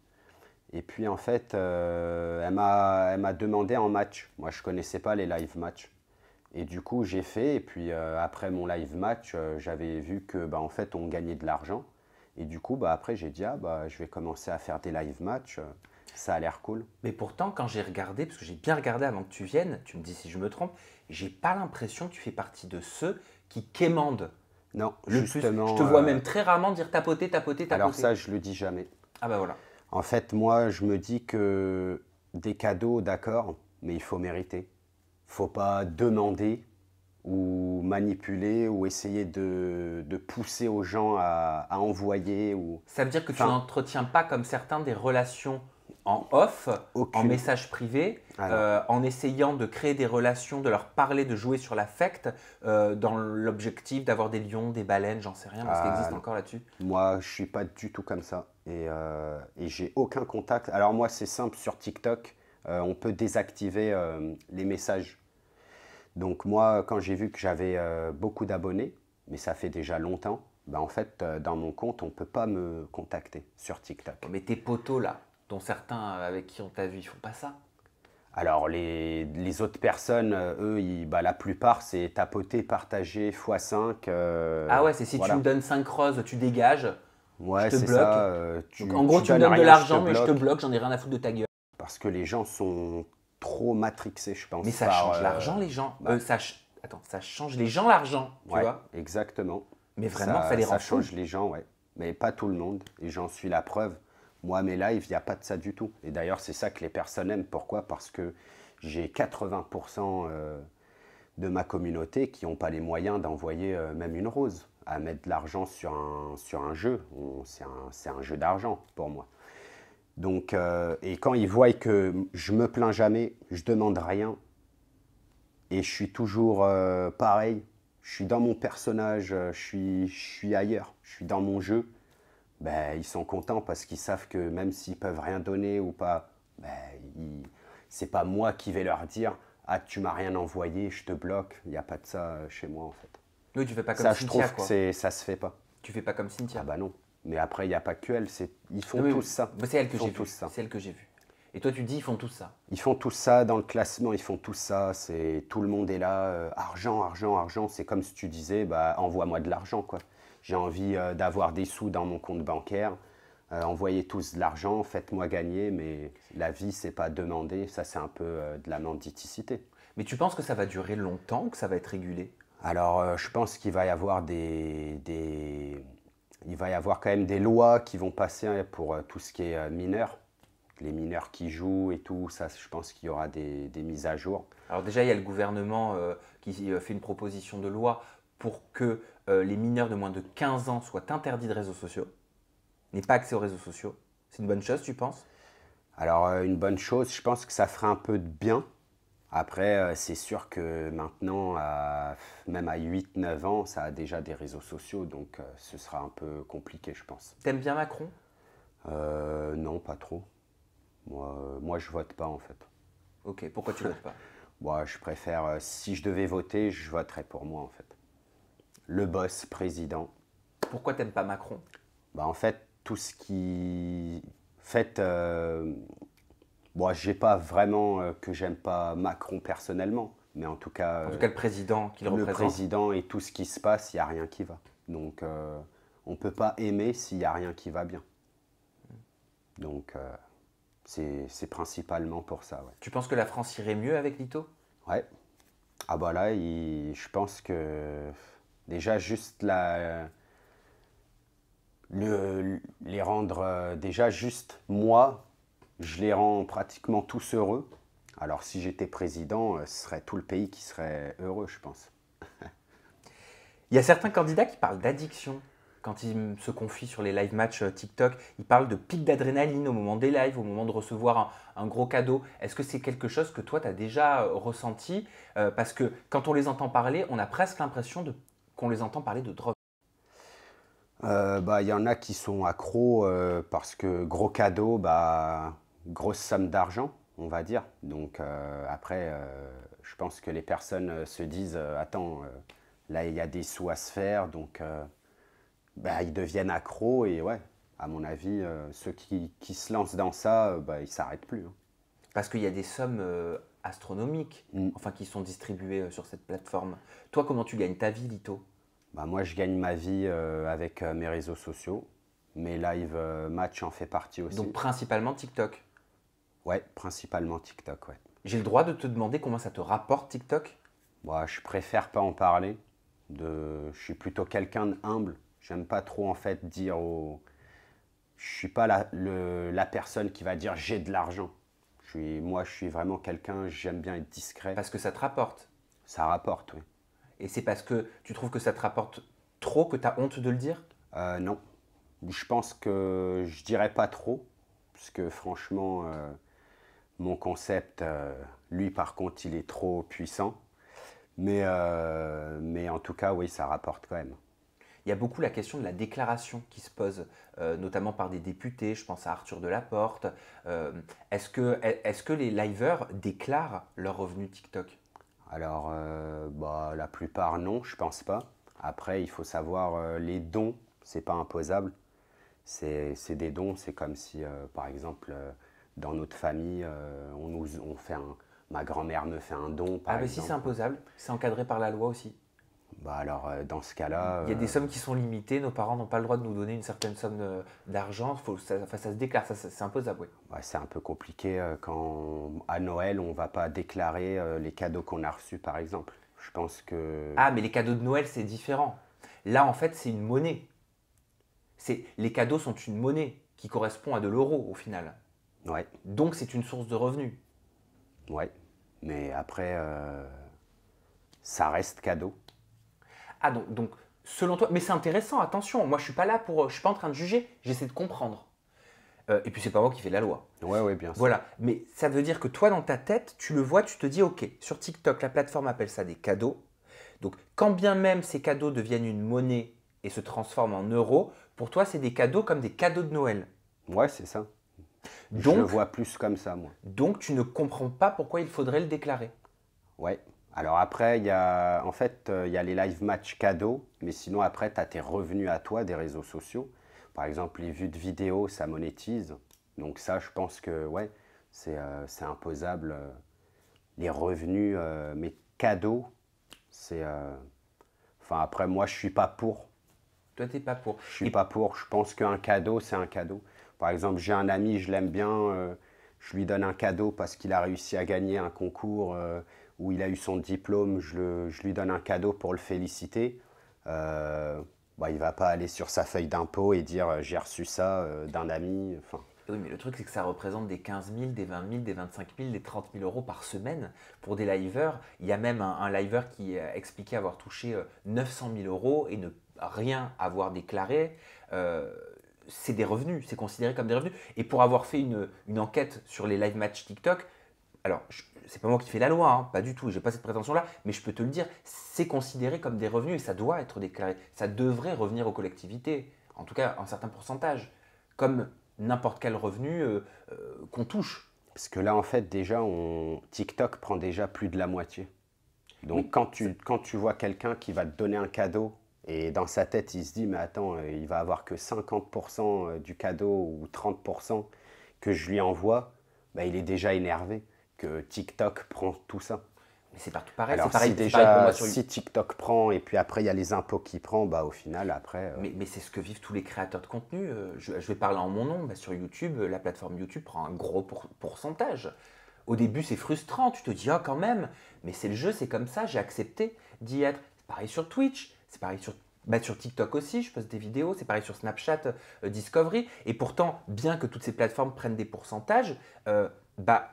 Et puis en fait, elle m'a demandé en match. Moi, je ne connaissais pas les live match. Et du coup, j'ai fait. Et puis après mon live match, j'avais vu que bah, en fait, on gagnait de l'argent. Et du coup, bah, après, j'ai dit, ah, bah, je vais commencer à faire des live match. Ça a l'air cool. Mais pourtant, quand j'ai regardé, parce que j'ai bien regardé avant que tu viennes, tu me dis si je me trompe, j'ai pas l'impression que tu fais partie de ceux qui quémandent non, le justement. plus. Je te vois même très rarement dire tapoter, tapoter, tapoter. Alors ça, je le dis jamais. Ah bah voilà. En fait, moi, je me dis que des cadeaux, d'accord, mais il faut mériter. Faut pas demander ou manipuler ou essayer de pousser aux gens à envoyer. Ou... Ça veut dire que tu Enfin, n'entretiens pas comme certains des relations en off, aucune. en message privé, en essayant de créer des relations, de leur parler, de jouer sur l'affect, dans l'objectif d'avoir des lions, des baleines, j'en sais rien, parce qu'il existe encore là-dessus. Moi, je suis pas du tout comme ça et j'ai aucun contact. Alors moi, c'est simple, sur TikTok, on peut désactiver les messages. Donc moi, quand j'ai vu que j'avais beaucoup d'abonnés, mais ça fait déjà longtemps, ben en fait, dans mon compte, on ne peut pas me contacter sur TikTok. Mais tes potos là, dont certains avec qui on t'a vu, ils font pas ça? Alors les autres personnes, eux, bah, la plupart, c'est tapoter, partager, x5. Ah ouais, c'est si voilà. tu me donnes 5 roses, tu dégages, ouais, je te c'est bloque. ça. Donc, en gros, tu me donnes donnes de rien, l'argent, je te mais je te bloque. bloque, j'en ai rien à foutre de ta gueule. Parce que les gens sont trop matrixés, je pense. Mais ça par, change l'argent, les gens. bah. Attends, ça change les gens l'argent, tu ouais, vois? exactement. Mais vraiment, ça les rend Ça fous. change les gens, ouais. Mais pas tout le monde, et j'en suis la preuve. Moi, mes lives, il n'y a pas de ça du tout. Et d'ailleurs, c'est ça que les personnes aiment. Pourquoi? Parce que j'ai 80% de ma communauté qui n'ont pas les moyens d'envoyer même une rose, à mettre de l'argent sur un jeu. C'est un jeu d'argent pour moi. Donc, et quand ils voient que je me plains jamais, je demande rien, et je suis toujours pareil, je suis dans mon personnage, je suis ailleurs, je suis dans mon jeu, ben, ils sont contents parce qu'ils savent que même s'ils peuvent rien donner ou pas, ben, c'est pas moi qui vais leur dire « Ah, tu m'as rien envoyé, je te bloque ». Il n'y a pas de ça chez moi en fait. Oui, tu fais pas comme Ça, je Cynthia, trouve quoi. que ça se fait pas. Tu fais pas comme Cynthia. Ah bah non. Mais après, il n'y a pas que elle, ils font Oui, tous oui. ça. Bah, c'est elle que Ils font j'ai tous vue. ça. C'est elle que j'ai vue. Et toi, tu dis, ils font tous ça. Ils font tout ça dans le classement, ils font tout ça. Tout le monde est là, argent, argent, argent. C'est comme si tu disais, bah, envoie-moi de l'argent, quoi. J'ai envie d'avoir des sous dans mon compte bancaire. Envoyez tous de l'argent, faites-moi gagner. Mais la vie, c'est pas demander. Ça, c'est un peu de la mendicité. Mais tu penses que ça va durer longtemps ou que ça va être régulé? Alors, je pense qu'il va y avoir il va y avoir quand même des lois qui vont passer pour tout ce qui est mineurs. Les mineurs qui jouent et tout, ça, je pense qu'il y aura des mises à jour. Alors déjà, il y a le gouvernement qui fait une proposition de loi pour que les mineurs de moins de 15 ans soient interdits de réseaux sociaux, n'aient pas accès aux réseaux sociaux. C'est une bonne chose, tu penses? Alors, une bonne chose, je pense que ça ferait un peu de bien. Après, c'est sûr que maintenant, même à 8-9 ans, ça a déjà des réseaux sociaux, donc ce sera un peu compliqué, je pense. T'aimes bien Macron? Non, pas trop. Moi, je vote pas, en fait. Ok, pourquoi tu votes pas? Moi, je préfère, si je devais voter, je voterais pour moi, en fait. Le boss, président. Pourquoi t'aimes pas Macron? Bah, en fait, tout ce qui... fait, bon, j'ai pas vraiment que j'aime pas Macron personnellement, mais en tout cas, En tout cas, le président qu'il le représente. président et tout ce qui se passe, il n'y a rien qui va. Donc, on ne peut pas aimer s'il n'y a rien qui va bien. Donc, c'est principalement pour ça, ouais. Tu penses que la France irait mieux avec Lito? Ouais. Ah bah là, je pense que déjà juste les rendre déjà juste moi, je les rends pratiquement tous heureux. Alors si j'étais président, ce serait tout le pays qui serait heureux, je pense. Il y a certains candidats qui parlent d'addiction quand ils se confient sur les live matchs TikTok. Ils parlent de pic d'adrénaline au moment des lives, au moment de recevoir un gros cadeau. Est-ce que c'est quelque chose que toi, tu as déjà ressenti? Parce que quand on les entend parler, on a presque l'impression qu'on les entend parler de drogue. Bah, il y en a qui sont accros parce que gros cadeau, bah, grosse somme d'argent, on va dire. Donc après, je pense que les personnes se disent attends, là il y a des sous à se faire, donc bah, ils deviennent accros et ouais, à mon avis, ceux qui se lancent dans ça, bah, ils ne s'arrêtent plus, hein. Parce qu'il y a des sommes astronomiques enfin, qui sont distribuées sur cette plateforme. Toi, comment tu gagnes ta vie, Lito? Bah, moi, je gagne ma vie avec mes réseaux sociaux. Mes live matchs en fait partie aussi. Donc principalement TikTok. Ouais, principalement TikTok, ouais. J'ai le droit de te demander comment ça te rapporte TikTok? Moi, je préfère pas en parler. Je suis plutôt quelqu'un d'humble. J'aime pas trop en fait dire aux... Je suis pas la personne qui va dire j'ai de l'argent. Moi, je suis vraiment quelqu'un, j'aime bien être discret. Parce que ça te rapporte. Ça rapporte, oui. Et c'est parce que tu trouves que ça te rapporte trop que tu as honte de le dire? Non. Je pense que je dirais pas trop. Parce que franchement, mon concept, lui par contre, il est trop puissant. Mais en tout cas, oui, ça rapporte quand même. Il y a beaucoup la question de la déclaration qui se pose, notamment par des députés. Je pense à Arthur Delaporte. Est-ce que les liveurs déclarent leurs revenus TikTok? Alors, bah, la plupart, non, je pense pas. Après, il faut savoir, les dons, c'est pas imposable. C'est des dons, c'est comme si, par exemple, dans notre famille, ma grand-mère me fait un don, par Ah, mais exemple. si c'est imposable, c'est encadré par la loi aussi. Bah alors, dans ce cas-là... Il y a des sommes qui sont limitées, nos parents n'ont pas le droit de nous donner une certaine somme d'argent, ça se déclare, c'est imposable, oui. Ouais, c'est un peu compliqué quand, à Noël, on ne va pas déclarer les cadeaux qu'on a reçus, par exemple. Je pense que... Ah, mais les cadeaux de Noël, c'est différent. Là, en fait, c'est une monnaie. Les cadeaux sont une monnaie qui correspond à de l'euro, au final. Ouais, Donc, c'est une source de revenus. ouais. Mais après, ça reste cadeau. Ah, donc, selon toi, mais c'est intéressant, attention, moi je suis pas là je suis pas en train de juger, j'essaie de comprendre. Et puis c'est pas moi qui fais la loi. Ouais, ouais, bien sûr. Voilà, mais ça veut dire que toi dans ta tête, tu le vois, tu te dis ok, sur TikTok, la plateforme appelle ça des cadeaux. Donc quand bien même ces cadeaux deviennent une monnaie et se transforment en euros, pour toi c'est des cadeaux comme des cadeaux de Noël. Ouais, c'est ça. Je Donc, le vois plus comme ça, moi. donc tu ne comprends pas pourquoi il faudrait le déclarer. Ouais. Alors après, en fait, il y a les live match cadeaux, mais sinon après, tu as tes revenus à toi des réseaux sociaux. Par exemple, les vues de vidéos, ça monétise. Donc ça, je pense que ouais, c'est imposable. Les revenus, mais cadeaux, c'est... Enfin après, moi, je suis pas pour. Toi t'es pas pour. Je suis pas pour. Je pense qu'un cadeau, c'est un cadeau. Par exemple, j'ai un ami, je l'aime bien, je lui donne un cadeau parce qu'il a réussi à gagner un concours où il a eu son diplôme, je lui donne un cadeau pour le féliciter. Bah, il ne va pas aller sur sa feuille d'impôt et dire j'ai reçu ça d'un ami. Enfin, Oui, mais le truc, c'est que ça représente des 15 000, des 20 000, des 25 000, des 30 000 euros par semaine pour des liveurs. Il y a même un liver qui expliquait avoir touché 900 000 euros et ne rien avoir déclaré. C'est des revenus, c'est considéré comme des revenus. Et pour avoir fait une enquête sur les live match TikTok, alors c'est pas moi qui fais la loi, hein, pas du tout, j'ai pas cette prétention-là, mais je peux te le dire, c'est considéré comme des revenus et ça doit être déclaré. Ça devrait revenir aux collectivités, en tout cas un certain pourcentage, comme n'importe quel revenu qu'on touche. parce que là, en fait, déjà, TikTok prend déjà plus de la moitié. Donc, Oui. quand tu vois quelqu'un qui va te donner un cadeau Et dans sa tête, il se dit, mais attends, il va avoir que 50% du cadeau ou 30% que je lui envoie. Bah, il est déjà énervé que TikTok prend tout ça. Mais c'est partout pareil. Alors C'est pareil, si c'est pareil pour déjà, moi sur si TikTok prend et puis après il y a les impôts qui prend, bah au final après... Mais c'est ce que vivent tous les créateurs de contenu. Je vais parler en mon nom. Bah, sur YouTube, la plateforme YouTube prend un gros pourcentage. Au début, c'est frustrant. Tu te dis, ah, quand même, mais c'est le jeu, c'est comme ça, j'ai accepté d'y être. C'est pareil sur Twitch, c'est pareil sur TikTok aussi, je poste des vidéos, c'est pareil sur Snapchat, Discovery. Et pourtant, bien que toutes ces plateformes prennent des pourcentages, bah,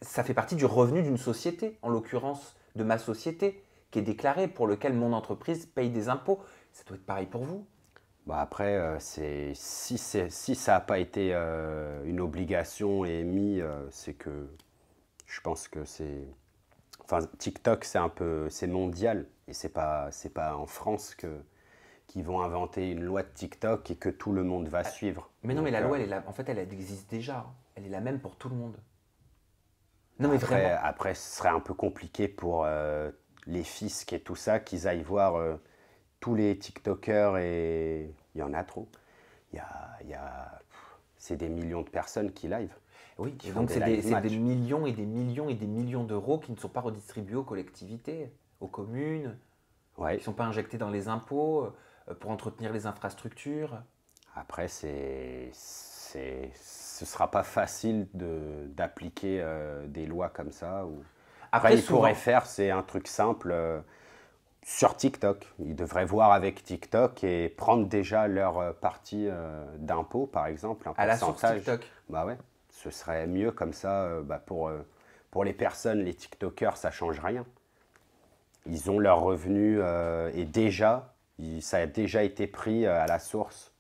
ça fait partie du revenu d'une société, en l'occurrence de ma société, qui est déclarée, pour lequel mon entreprise paye des impôts. Ça doit être pareil pour vous. Bah après, si ça n'a pas été une obligation et mis, c'est que je pense que c'est... Enfin, TikTok, c'est mondial. Et c'est pas en France qu'ils vont inventer une loi de TikTok et que tout le monde va suivre. Mais non, mais Donc, la loi, en fait, elle existe déjà. Hein. Elle est la même pour tout le monde. Non, mais vraiment. Après, ce serait un peu compliqué pour les fiscs et tout ça, qu'ils aillent voir tous les TikTokers et il y en a trop. C'est des millions de personnes qui live. Oui, qui et font donc des c'est live matchs. des millions et des millions et des millions d'euros qui ne sont pas redistribués aux collectivités, aux communes, Ouais. qui ne sont pas injectés dans les impôts pour entretenir les infrastructures. Après, ce sera pas facile d'appliquer des lois comme ça. Après, il souvent- pourrait faire, c'est un truc simple sur TikTok. Ils devraient voir avec TikTok et prendre déjà leur partie d'impôt, par exemple, un à la source pourcentage. TikTok. Bah ouais, ce serait mieux comme ça. Pour les personnes, les TikTokers, ça change rien. Ils ont leur revenu et déjà, ça a déjà été pris à la source.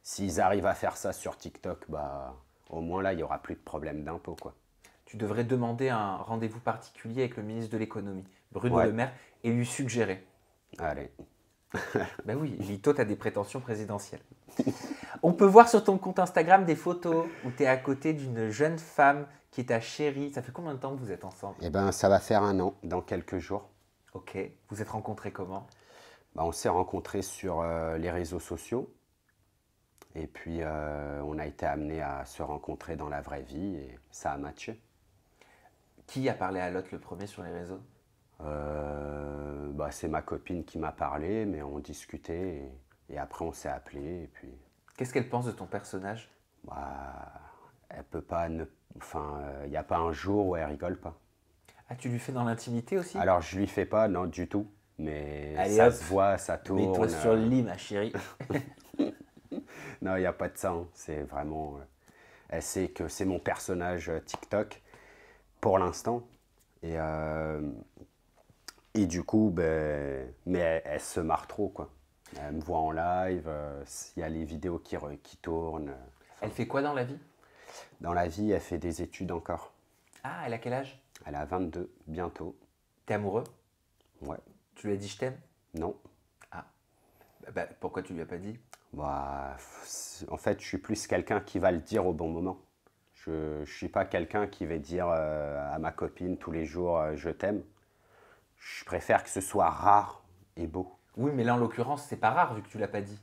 S'ils arrivent à faire ça sur TikTok, bah, au moins là, il n'y aura plus de problème d'impôt, quoi. Tu devrais demander un rendez-vous particulier avec le ministre de l'économie, Bruno Ouais. Le Maire, et lui suggérer. Allez. Ben oui, Lito, tu as des prétentions présidentielles. On peut voir sur ton compte Instagram des photos où tu es à côté d'une jeune femme qui est ta chérie. Ça fait combien de temps que vous êtes ensemble? Eh ben, ça va faire 1 an, dans quelques jours. Ok. Vous êtes rencontrés comment? Bah, on s'est rencontrés sur les réseaux sociaux. Et puis, on a été amenés à se rencontrer dans la vraie vie et ça a matché. Qui a parlé à l'autre le premier sur les réseaux? Bah, c'est ma copine qui m'a parlé, mais on discutait et après on s'est appelé et puis Qu'est-ce qu'elle pense de ton personnage? bah, elle peut pas enfin il n'y a pas un jour où elle rigole pas. Ah, tu lui fais dans l'intimité aussi? Alors je lui fais pas, non du tout, mais Allez, ça hop. se voit, ça tourne. Mets-toi sur le lit, ma chérie. Non, il n'y a pas de ça, hein. C'est vraiment elle sait que c'est mon personnage TikTok pour l'instant et du coup mais elle se marre trop quoi. Elle me voit en live, il y a les vidéos qui tournent. Elle fait quoi dans la vie? Dans la vie, elle fait des études encore. Ah, elle a quel âge? Elle a 22, bientôt. T'es amoureux? Ouais. Tu lui as dit je t'aime? Non. Bah, pourquoi tu lui as pas dit? Bah, en fait, je suis plus quelqu'un qui va le dire au bon moment. Je ne suis pas quelqu'un qui va dire à ma copine tous les jours je t'aime. Je préfère que ce soit rare et beau. Oui, mais là en l'occurrence, c'est pas rare vu que tu l'as pas dit.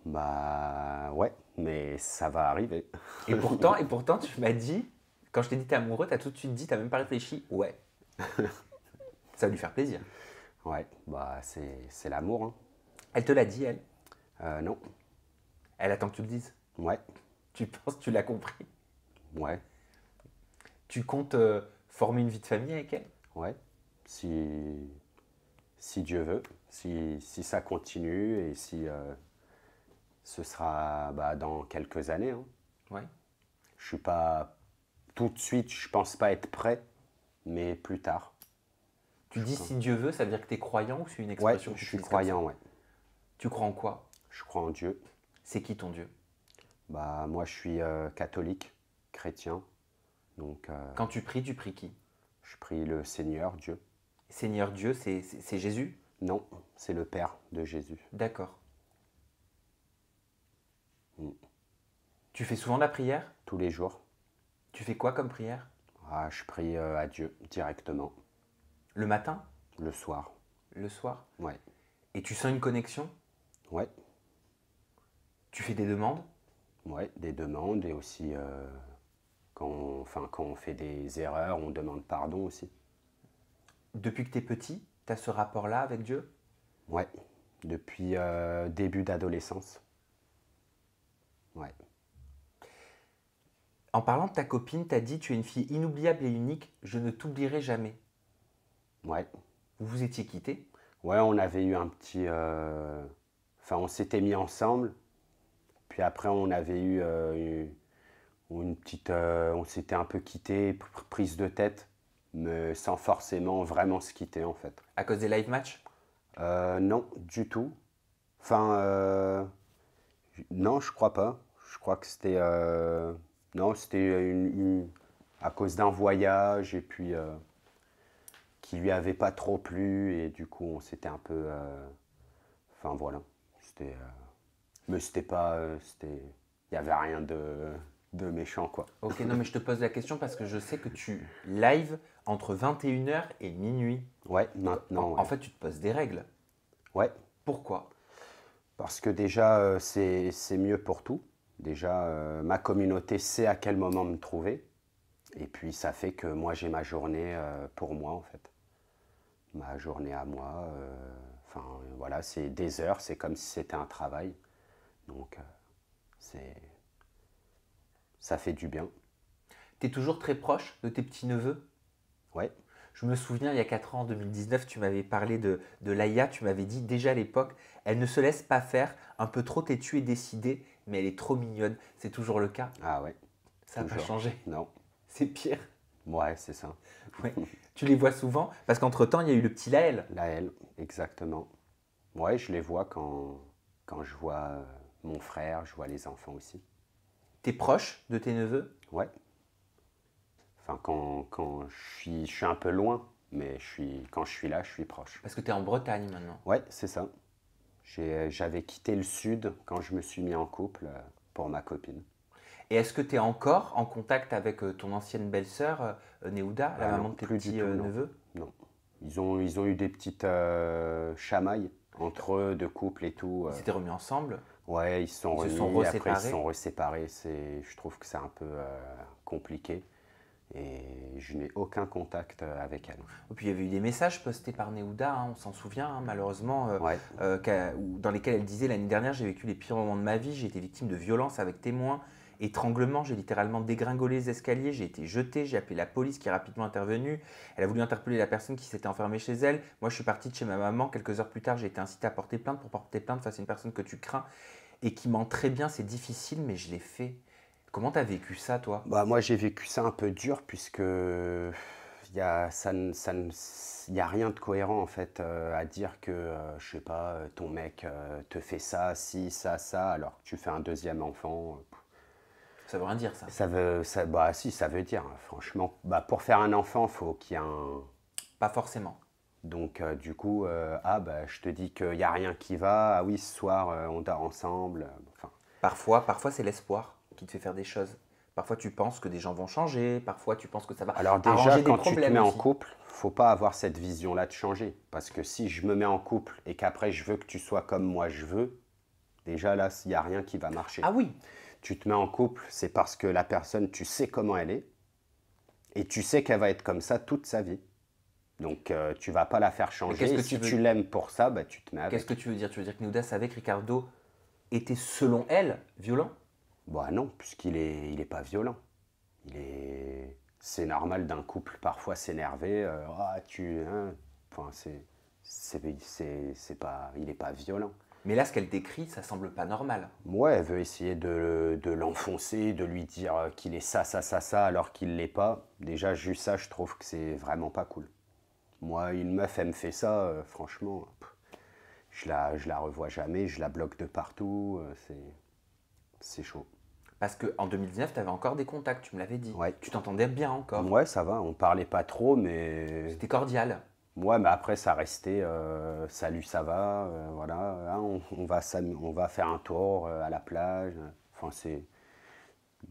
Bah ouais, mais ça va arriver. Et pourtant, tu m'as dit, quand je t'ai dit t'es amoureux, t'as tout de suite dit, t'as même pas réfléchi. Ouais. Ça va lui faire plaisir. Ouais, bah c'est l'amour. Hein. Elle te l'a dit, elle? Non. Elle attend que tu le dises. Ouais, Tu penses que tu l'as compris? ouais, Tu comptes former une vie de famille avec elle? ouais. Si Dieu veut, si ça continue et si ce sera dans quelques années. Hein. Ouais. Je suis pas tout de suite, je pense pas être prêt, mais plus tard. Tu dis si Dieu veut, ça veut dire que t'es croyant ou c'est une Ouais, expression que je tu suis utilises comme ça? croyant, ouais. Tu crois en quoi? Je crois en Dieu. C'est qui ton Dieu? Bah moi je suis catholique, chrétien, donc Quand tu pries qui? je prie le Seigneur Dieu. Seigneur Dieu, c'est Jésus? Non, c'est le Père de Jésus. D'accord. Mm. Tu fais souvent de la prière? Tous les jours. Tu fais quoi comme prière? Ah, je prie à Dieu directement, Le matin? le soir. Le soir? Ouais. Et tu sens une connexion? Ouais, Tu fais des demandes? ouais, des demandes et aussi quand on fait des erreurs, on demande pardon aussi. Depuis que tu es petit, tu as ce rapport-là avec Dieu? Ouais, depuis début d'adolescence. Ouais, En parlant de ta copine, tu as dit: tu es une fille inoubliable et unique, je ne t'oublierai jamais. ouais. Vous vous étiez quittés? Ouais, on avait eu un petit... Enfin, on s'était mis ensemble, puis après on avait eu une petite... on s'était un peu quitté, prise de tête, mais sans forcément vraiment se quitter en fait. À cause des live matchs? Non, du tout. Enfin, non, je crois pas. Je crois que c'était... non, c'était à cause d'un voyage et puis qui lui avait pas trop plu et du coup on s'était un peu... Enfin voilà, c'était... mais c'était pas... c'était... Il y avait rien de méchant quoi. Ok, non, mais je te pose la question parce que je sais que tu live entre 21h et minuit. Ouais, maintenant... En fait, tu te poses des règles. Ouais, Pourquoi? parce que déjà c'est mieux pour tout. Déjà, ma communauté sait à quel moment me trouver. Et puis ça fait que moi j'ai ma journée pour moi en fait. Ma journée à moi. Enfin voilà, c'est des heures, c'est comme si c'était un travail. Donc c'est ça fait du bien. Tu es toujours très proche de tes petits-neveux? Ouais, Je me souviens, il y a 4 ans, en 2019, tu m'avais parlé de Laïa, tu m'avais dit déjà à l'époque, elle ne se laisse pas faire, un peu trop têtue et décidée, mais elle est trop mignonne. C'est toujours le cas? ah ouais, Ça n'a pas toujours. changé? Non, C'est pire. ouais, c'est ça. Ouais. Tu les vois souvent? Parce qu'entre-temps, il y a eu le petit Laël. La elle, exactement. Ouais, je les vois quand je vois mon frère, je vois les enfants aussi. T'es proche de tes neveux? Ouais. Enfin, quand je suis un peu loin, mais quand je suis là, je suis proche. Parce que tu es en Bretagne maintenant. Ouais, c'est ça. J'avais quitté le sud quand je me suis mis en couple pour ma copine. Et est-ce que tu es encore en contact avec ton ancienne belle-sœur, Néouda, la Ah maman non, de tes plus du petits tout, non. neveux? Non. Ils ont eu des petites chamailles entre eux, de couple et tout. Ils s'étaient remis ensemble? Ouais, ils se sont Ils se remis, sont après ils reséparés? se sont reséparés. Je trouve que c'est un peu compliqué. Et je n'ai aucun contact avec elle. Et puis il y avait eu des messages postés par Néouda, hein, on s'en souvient, hein, malheureusement, Ouais. dans lesquels elle disait: l'année dernière, j'ai vécu les pires moments de ma vie, j'ai été victime de violences avec témoins, étranglement, j'ai littéralement dégringolé les escaliers, j'ai été jetée, j'ai appelé la police qui est rapidement intervenue, elle a voulu interpeller la personne qui s'était enfermée chez elle, moi je suis partie de chez ma maman, quelques heures plus tard, j'ai été incitée à porter plainte pour porter plainte face à une personne que tu crains et qui ment très bien, c'est difficile, mais je l'ai fait. Comment t'as vécu ça, toi? Bah, moi, j'ai vécu ça un peu dur puisque il y a, il y a rien de cohérent en fait à dire que, je sais pas, ton mec te fait ça, si, ça, alors que tu fais un deuxième enfant. Ça veut rien dire, ça. Bah si, ça veut dire, hein, franchement. Bah, pour faire un enfant, faut qu'il y ait un... Pas forcément. Donc du coup, ah bah je te dis qu'il n'y a rien qui va, ah oui, ce soir, on dort ensemble. Enfin, Parfois c'est l'espoir qui te fait faire des choses. Parfois, tu penses que des gens vont changer. Parfois, tu penses que ça va alors déjà, arranger des quand tu te problèmes mets en aussi. couple, faut pas avoir cette vision-là de changer. Parce que si je me mets en couple et qu'après je veux que tu sois comme moi je veux, déjà là, il n'y a rien qui va marcher. Ah oui, Tu te mets en couple, c'est parce que la personne, tu sais comment elle est. Et tu sais qu'elle va être comme ça toute sa vie. Donc tu vas pas la faire changer. qu'est-ce que Et tu si veux- tu l'aimes pour ça, bah, tu te mets avec. qu'est-ce que tu veux dire? Tu veux dire que Néouda savait que Ricardo était, selon elle, violent? Bah non, puisqu'il il est pas violent. C'est normal d'un couple parfois s'énerver. Ah, hein. Enfin, c'est pas, il est pas violent. Mais là, ce qu'elle décrit, ça semble pas normal. Ouais, elle veut essayer de l'enfoncer, de lui dire qu'il est ça, alors qu'il l'est pas. Déjà, juste ça, je trouve que c'est vraiment pas cool. Moi, une meuf, elle me fait ça, franchement, je la revois jamais, je la bloque de partout, c'est chaud. Parce qu'en 2019, tu avais encore des contacts, tu me l'avais dit. Ouais. Tu t'entendais bien encore. Ouais, ça va, on parlait pas trop, mais C'était cordial. ouais, mais après, ça restait salut, ça va, voilà, hein, on va faire un tour à la plage. Enfin,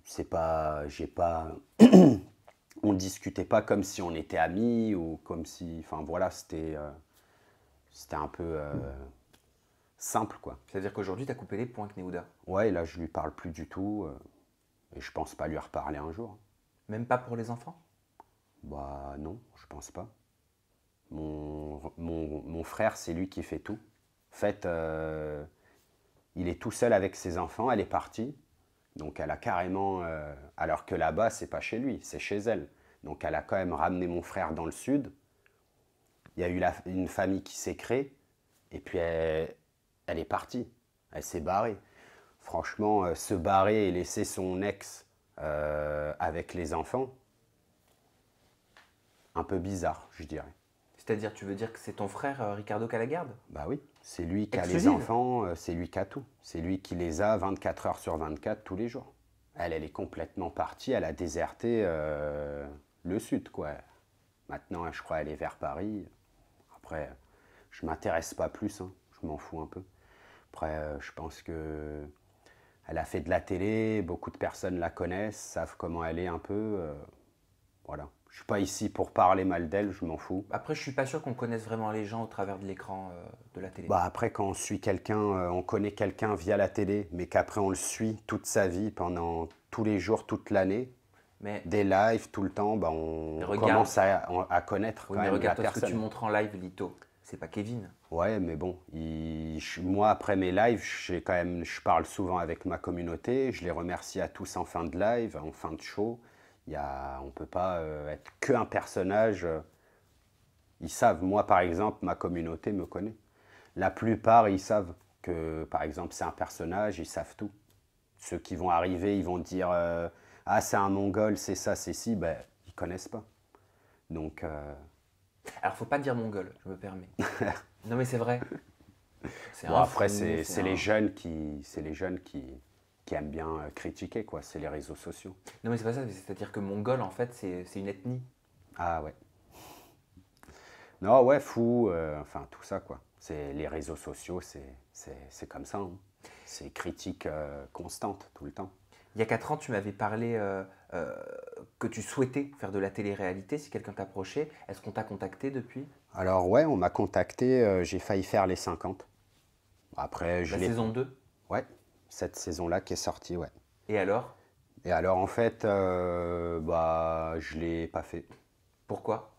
c'est pas, j'ai pas, on discutait pas comme si on était amis ou comme si, enfin voilà, c'était un peu simple, quoi. C'est-à-dire qu'aujourd'hui, tu as coupé les ponts avec Neouda. Ouais, là, je lui parle plus du tout. Et je pense pas lui reparler un jour. Même pas pour les enfants? Bah non, je pense pas. Mon frère, c'est lui qui fait tout. En fait, il est tout seul avec ses enfants, elle est partie. Donc elle a carrément... alors que là-bas, c'est pas chez lui, c'est chez elle. Donc elle a quand même ramené mon frère dans le sud. Il y a eu une famille qui s'est créée. Et puis elle est partie. Elle s'est barrée. Franchement, se barrer et laisser son ex avec les enfants, un peu bizarre, je dirais. C'est-à-dire, tu veux dire que c'est ton frère Ricardo qui a la garde? Bah oui, c'est lui qui a les Exclusive. enfants, c'est lui qui a tout. C'est lui qui les a 24 heures sur 24 tous les jours. Elle est complètement partie, elle a déserté le sud, quoi. Maintenant, je crois, elle est vers Paris. Après, je m'intéresse pas plus, hein. Je m'en fous un peu. Après, je pense que elle a fait de la télé, beaucoup de personnes la connaissent, savent comment elle est un peu. Voilà. Je suis pas ici pour parler mal d'elle, je m'en fous. Après, je suis pas sûr qu'on connaisse vraiment les gens au travers de l'écran de la télé. Bah après, quand on suit quelqu'un, on connaît quelqu'un via la télé, mais qu'après on le suit toute sa vie, pendant tous les jours, toute l'année, Mais, des lives, tout le temps, bah on Mais regarde. commence à connaître oui, quand mais même regarde la toi, ce que tu personne. montres en live, Lito. C'est pas Kevin. Ouais, mais bon, moi après mes lives, je parle souvent avec ma communauté, je les remercie à tous en fin de live, en fin de show. On ne peut pas être qu'un personnage. Ils savent, moi par exemple, ma communauté me connaît. La plupart, ils savent que par exemple c'est un personnage, ils savent tout. Ceux qui vont arriver, ils vont dire ah c'est un Mongol, c'est ça, c'est ci, ben ils connaissent pas. Donc Alors, faut pas dire mongol, je me permets. Non, mais c'est vrai. C'est bon, un après fou, c'est les jeunes qui aiment bien critiquer, quoi. C'est les réseaux sociaux. Non, mais c'est pas ça. C'est-à-dire que mongol, en fait, c'est une ethnie. Ah ouais. Non, ouais, fou, enfin tout ça, quoi. C'est les réseaux sociaux, c'est comme ça, hein. C'est critique constante tout le temps. Il y a 4 ans, tu m'avais parlé que tu souhaitais faire de la télé-réalité si quelqu'un t'approchait. Est-ce qu'on t'a contacté depuis? Alors ouais, on m'a contacté, j'ai failli faire les 50. Après, je La l'ai... saison 2? Ouais, cette saison-là qui est sortie, ouais. Et alors? Et alors en fait, bah, je l'ai pas fait. Pourquoi?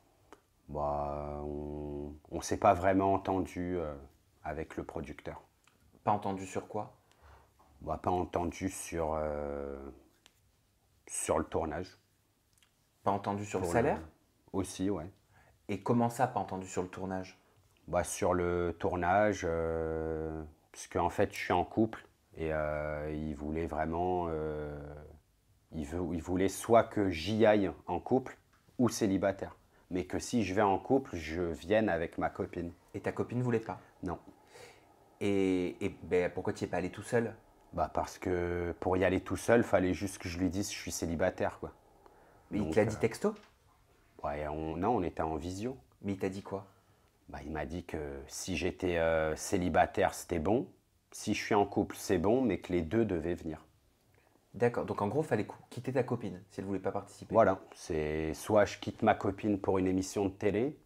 Bah, on s'est pas vraiment entendu avec le producteur. Pas entendu sur quoi? Bah, pas entendu sur le tournage. Pas entendu sur le Pour salaire? Aussi, ouais. Et comment ça, pas entendu sur le tournage? Bah, sur le tournage, parce qu'en fait, je suis en couple et il voulait vraiment... il voulait soit que j'y aille en couple ou célibataire. Mais que si je vais en couple, je vienne avec ma copine. Et ta copine voulait pas? Non. Et ben, pourquoi tu n'y es pas allé tout seul? Bah parce que pour y aller tout seul, fallait juste que je lui dise que je suis célibataire, quoi. Mais il Donc, te l'a dit texto? Ouais, non, on était en visio. Mais il t'a dit quoi? Bah, il m'a dit que si j'étais célibataire, c'était bon. Si je suis en couple, c'est bon, mais que les deux devaient venir. D'accord, donc en gros, il fallait quitter ta copine si elle voulait pas participer. Voilà, c'est soit je quitte ma copine pour une émission de télé,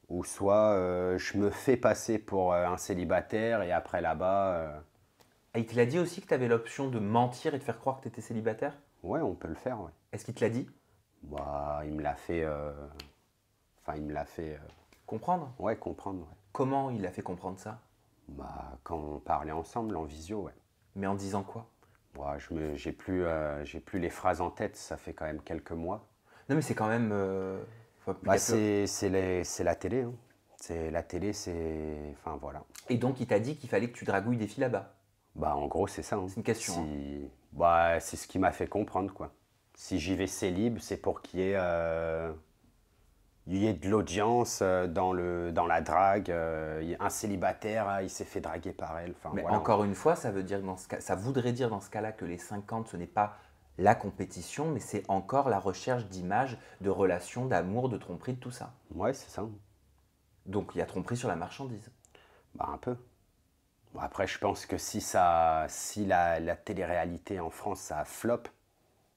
ou soit je me fais passer pour un célibataire et après là-bas, Et il te l'a dit aussi que tu avais l'option de mentir et de faire croire que tu étais célibataire? ouais, on peut le faire, ouais. Est-ce qu'il te l'a dit? Bah, il me l'a fait, enfin, il me l'a fait, Comprendre? ouais, comprendre, ouais. Comment il a fait comprendre ça? Bah, quand on parlait ensemble en visio, ouais. Mais en disant quoi? Ouais, j'ai plus les phrases en tête, ça fait quand même quelques mois. Non mais c'est quand même... faut Bah, appeler- c'est la télé, hein. C'est la télé, enfin voilà. Et donc il t'a dit qu'il fallait que tu dragouilles des filles là-bas. Bah, en gros, c'est ça, hein. C'est une question, Bah, c'est ce qui m'a fait comprendre, quoi. Si j'y vais célib, c'est pour il y ait de l'audience dans la drague. Un célibataire, il s'est fait draguer par elle. Enfin, Mais voilà. encore une fois, ça voudrait dire dans ce cas-là que les 50, ce n'est pas la compétition, mais c'est encore la recherche d'images, de relations, d'amour, de tromperie, de tout ça. Ouais, c'est ça. Donc il y a tromperie sur la marchandise. Bah, un peu. Bon, après, je pense que si la télé-réalité en France, ça flop,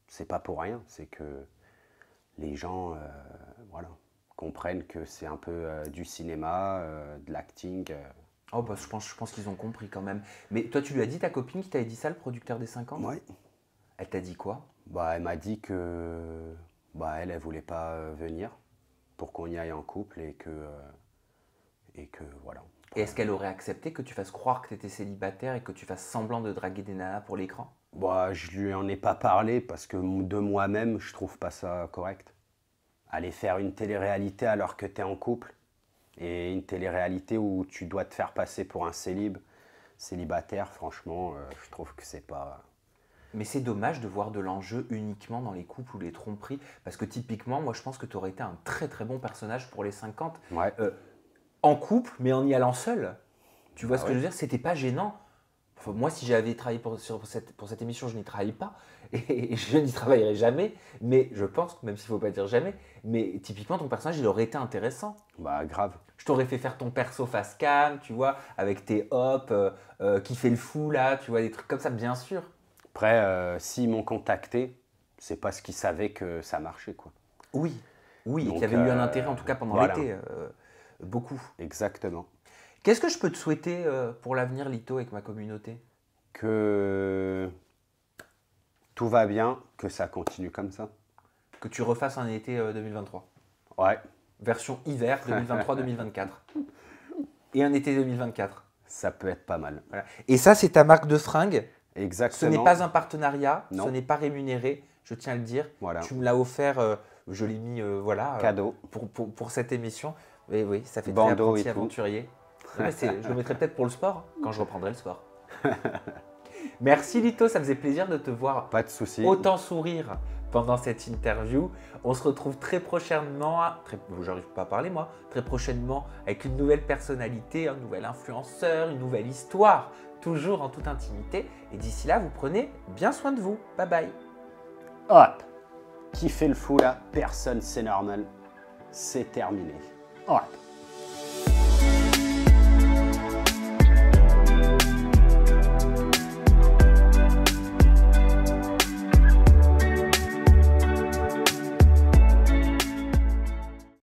c'est pas pour rien. C'est que les gens, voilà, comprennent que c'est un peu du cinéma, de l'acting. Oh bah je pense qu'ils ont compris quand même. Mais toi tu lui as dit ta copine qui t'avait dit ça, le producteur des 50? Ouais. Elle t'a dit quoi? Bah, elle m'a dit que bah, elle voulait pas venir pour qu'on y aille en couple et que voilà. Et est-ce qu'elle aurait accepté que tu fasses croire que tu étais célibataire et que tu fasses semblant de draguer des nanas pour l'écran? Bah, je lui en ai pas parlé parce que de moi-même, je trouve pas ça correct. Aller faire une télé-réalité alors que tu es en couple et une télé-réalité où tu dois te faire passer pour un célibataire, franchement, je trouve que c'est pas... Mais c'est dommage de voir de l'enjeu uniquement dans les couples ou les tromperies, parce que typiquement, moi je pense que tu aurais été un très très bon personnage pour les 50. Ouais. En couple, mais en y allant seul. Tu vois Ah ce que ouais. je veux dire? C'était pas gênant. Enfin, moi, si j'avais travaillé pour cette émission, je n'y travaille pas. Et je n'y travaillerai jamais. Mais je pense, même s'il ne faut pas dire jamais, mais typiquement, ton personnage, il aurait été intéressant. Bah, grave. Je t'aurais fait faire ton perso face cam, tu vois, avec tes hops, qui fait le fou là, tu vois, des trucs comme ça, bien sûr. Après, s'ils m'ont contacté, c'est parce qu'ils savaient que ça marchait, quoi. Oui, oui, et Donc, qu'il y avait eu un intérêt, en tout cas pendant voilà. l'été, beaucoup. Exactement. Qu'est-ce que je peux te souhaiter pour l'avenir, Lito, avec ma communauté? Que tout va bien, que ça continue comme ça. Que tu refasses un été 2023. Ouais, Version hiver 2023-2024. Et un été 2024. ça peut être pas mal. Voilà. Et ça, c'est ta marque de fringues. Ce Exactement. n'est pas un partenariat, Non. ce n'est pas rémunéré, je tiens à le dire. Voilà. Tu me l'as offert, je l'ai mis voilà, Cadeau. pour cette émission. Et oui, ça fait Bandeau très apprenti et tout. aventurier. Ouais, je le mettrai peut-être pour le sport, quand je reprendrai le sport. Merci Lito, ça me faisait plaisir de te voir Pas de souci. autant sourire pendant cette interview. On se retrouve très prochainement, j'arrive pas à parler moi, très prochainement avec une nouvelle personnalité, un nouvel influenceur, une nouvelle histoire, toujours en toute intimité. Et d'ici là, vous prenez bien soin de vous. Bye bye. Hop. Qui fait le fou là? Personne, c'est normal. C'est terminé. Hop.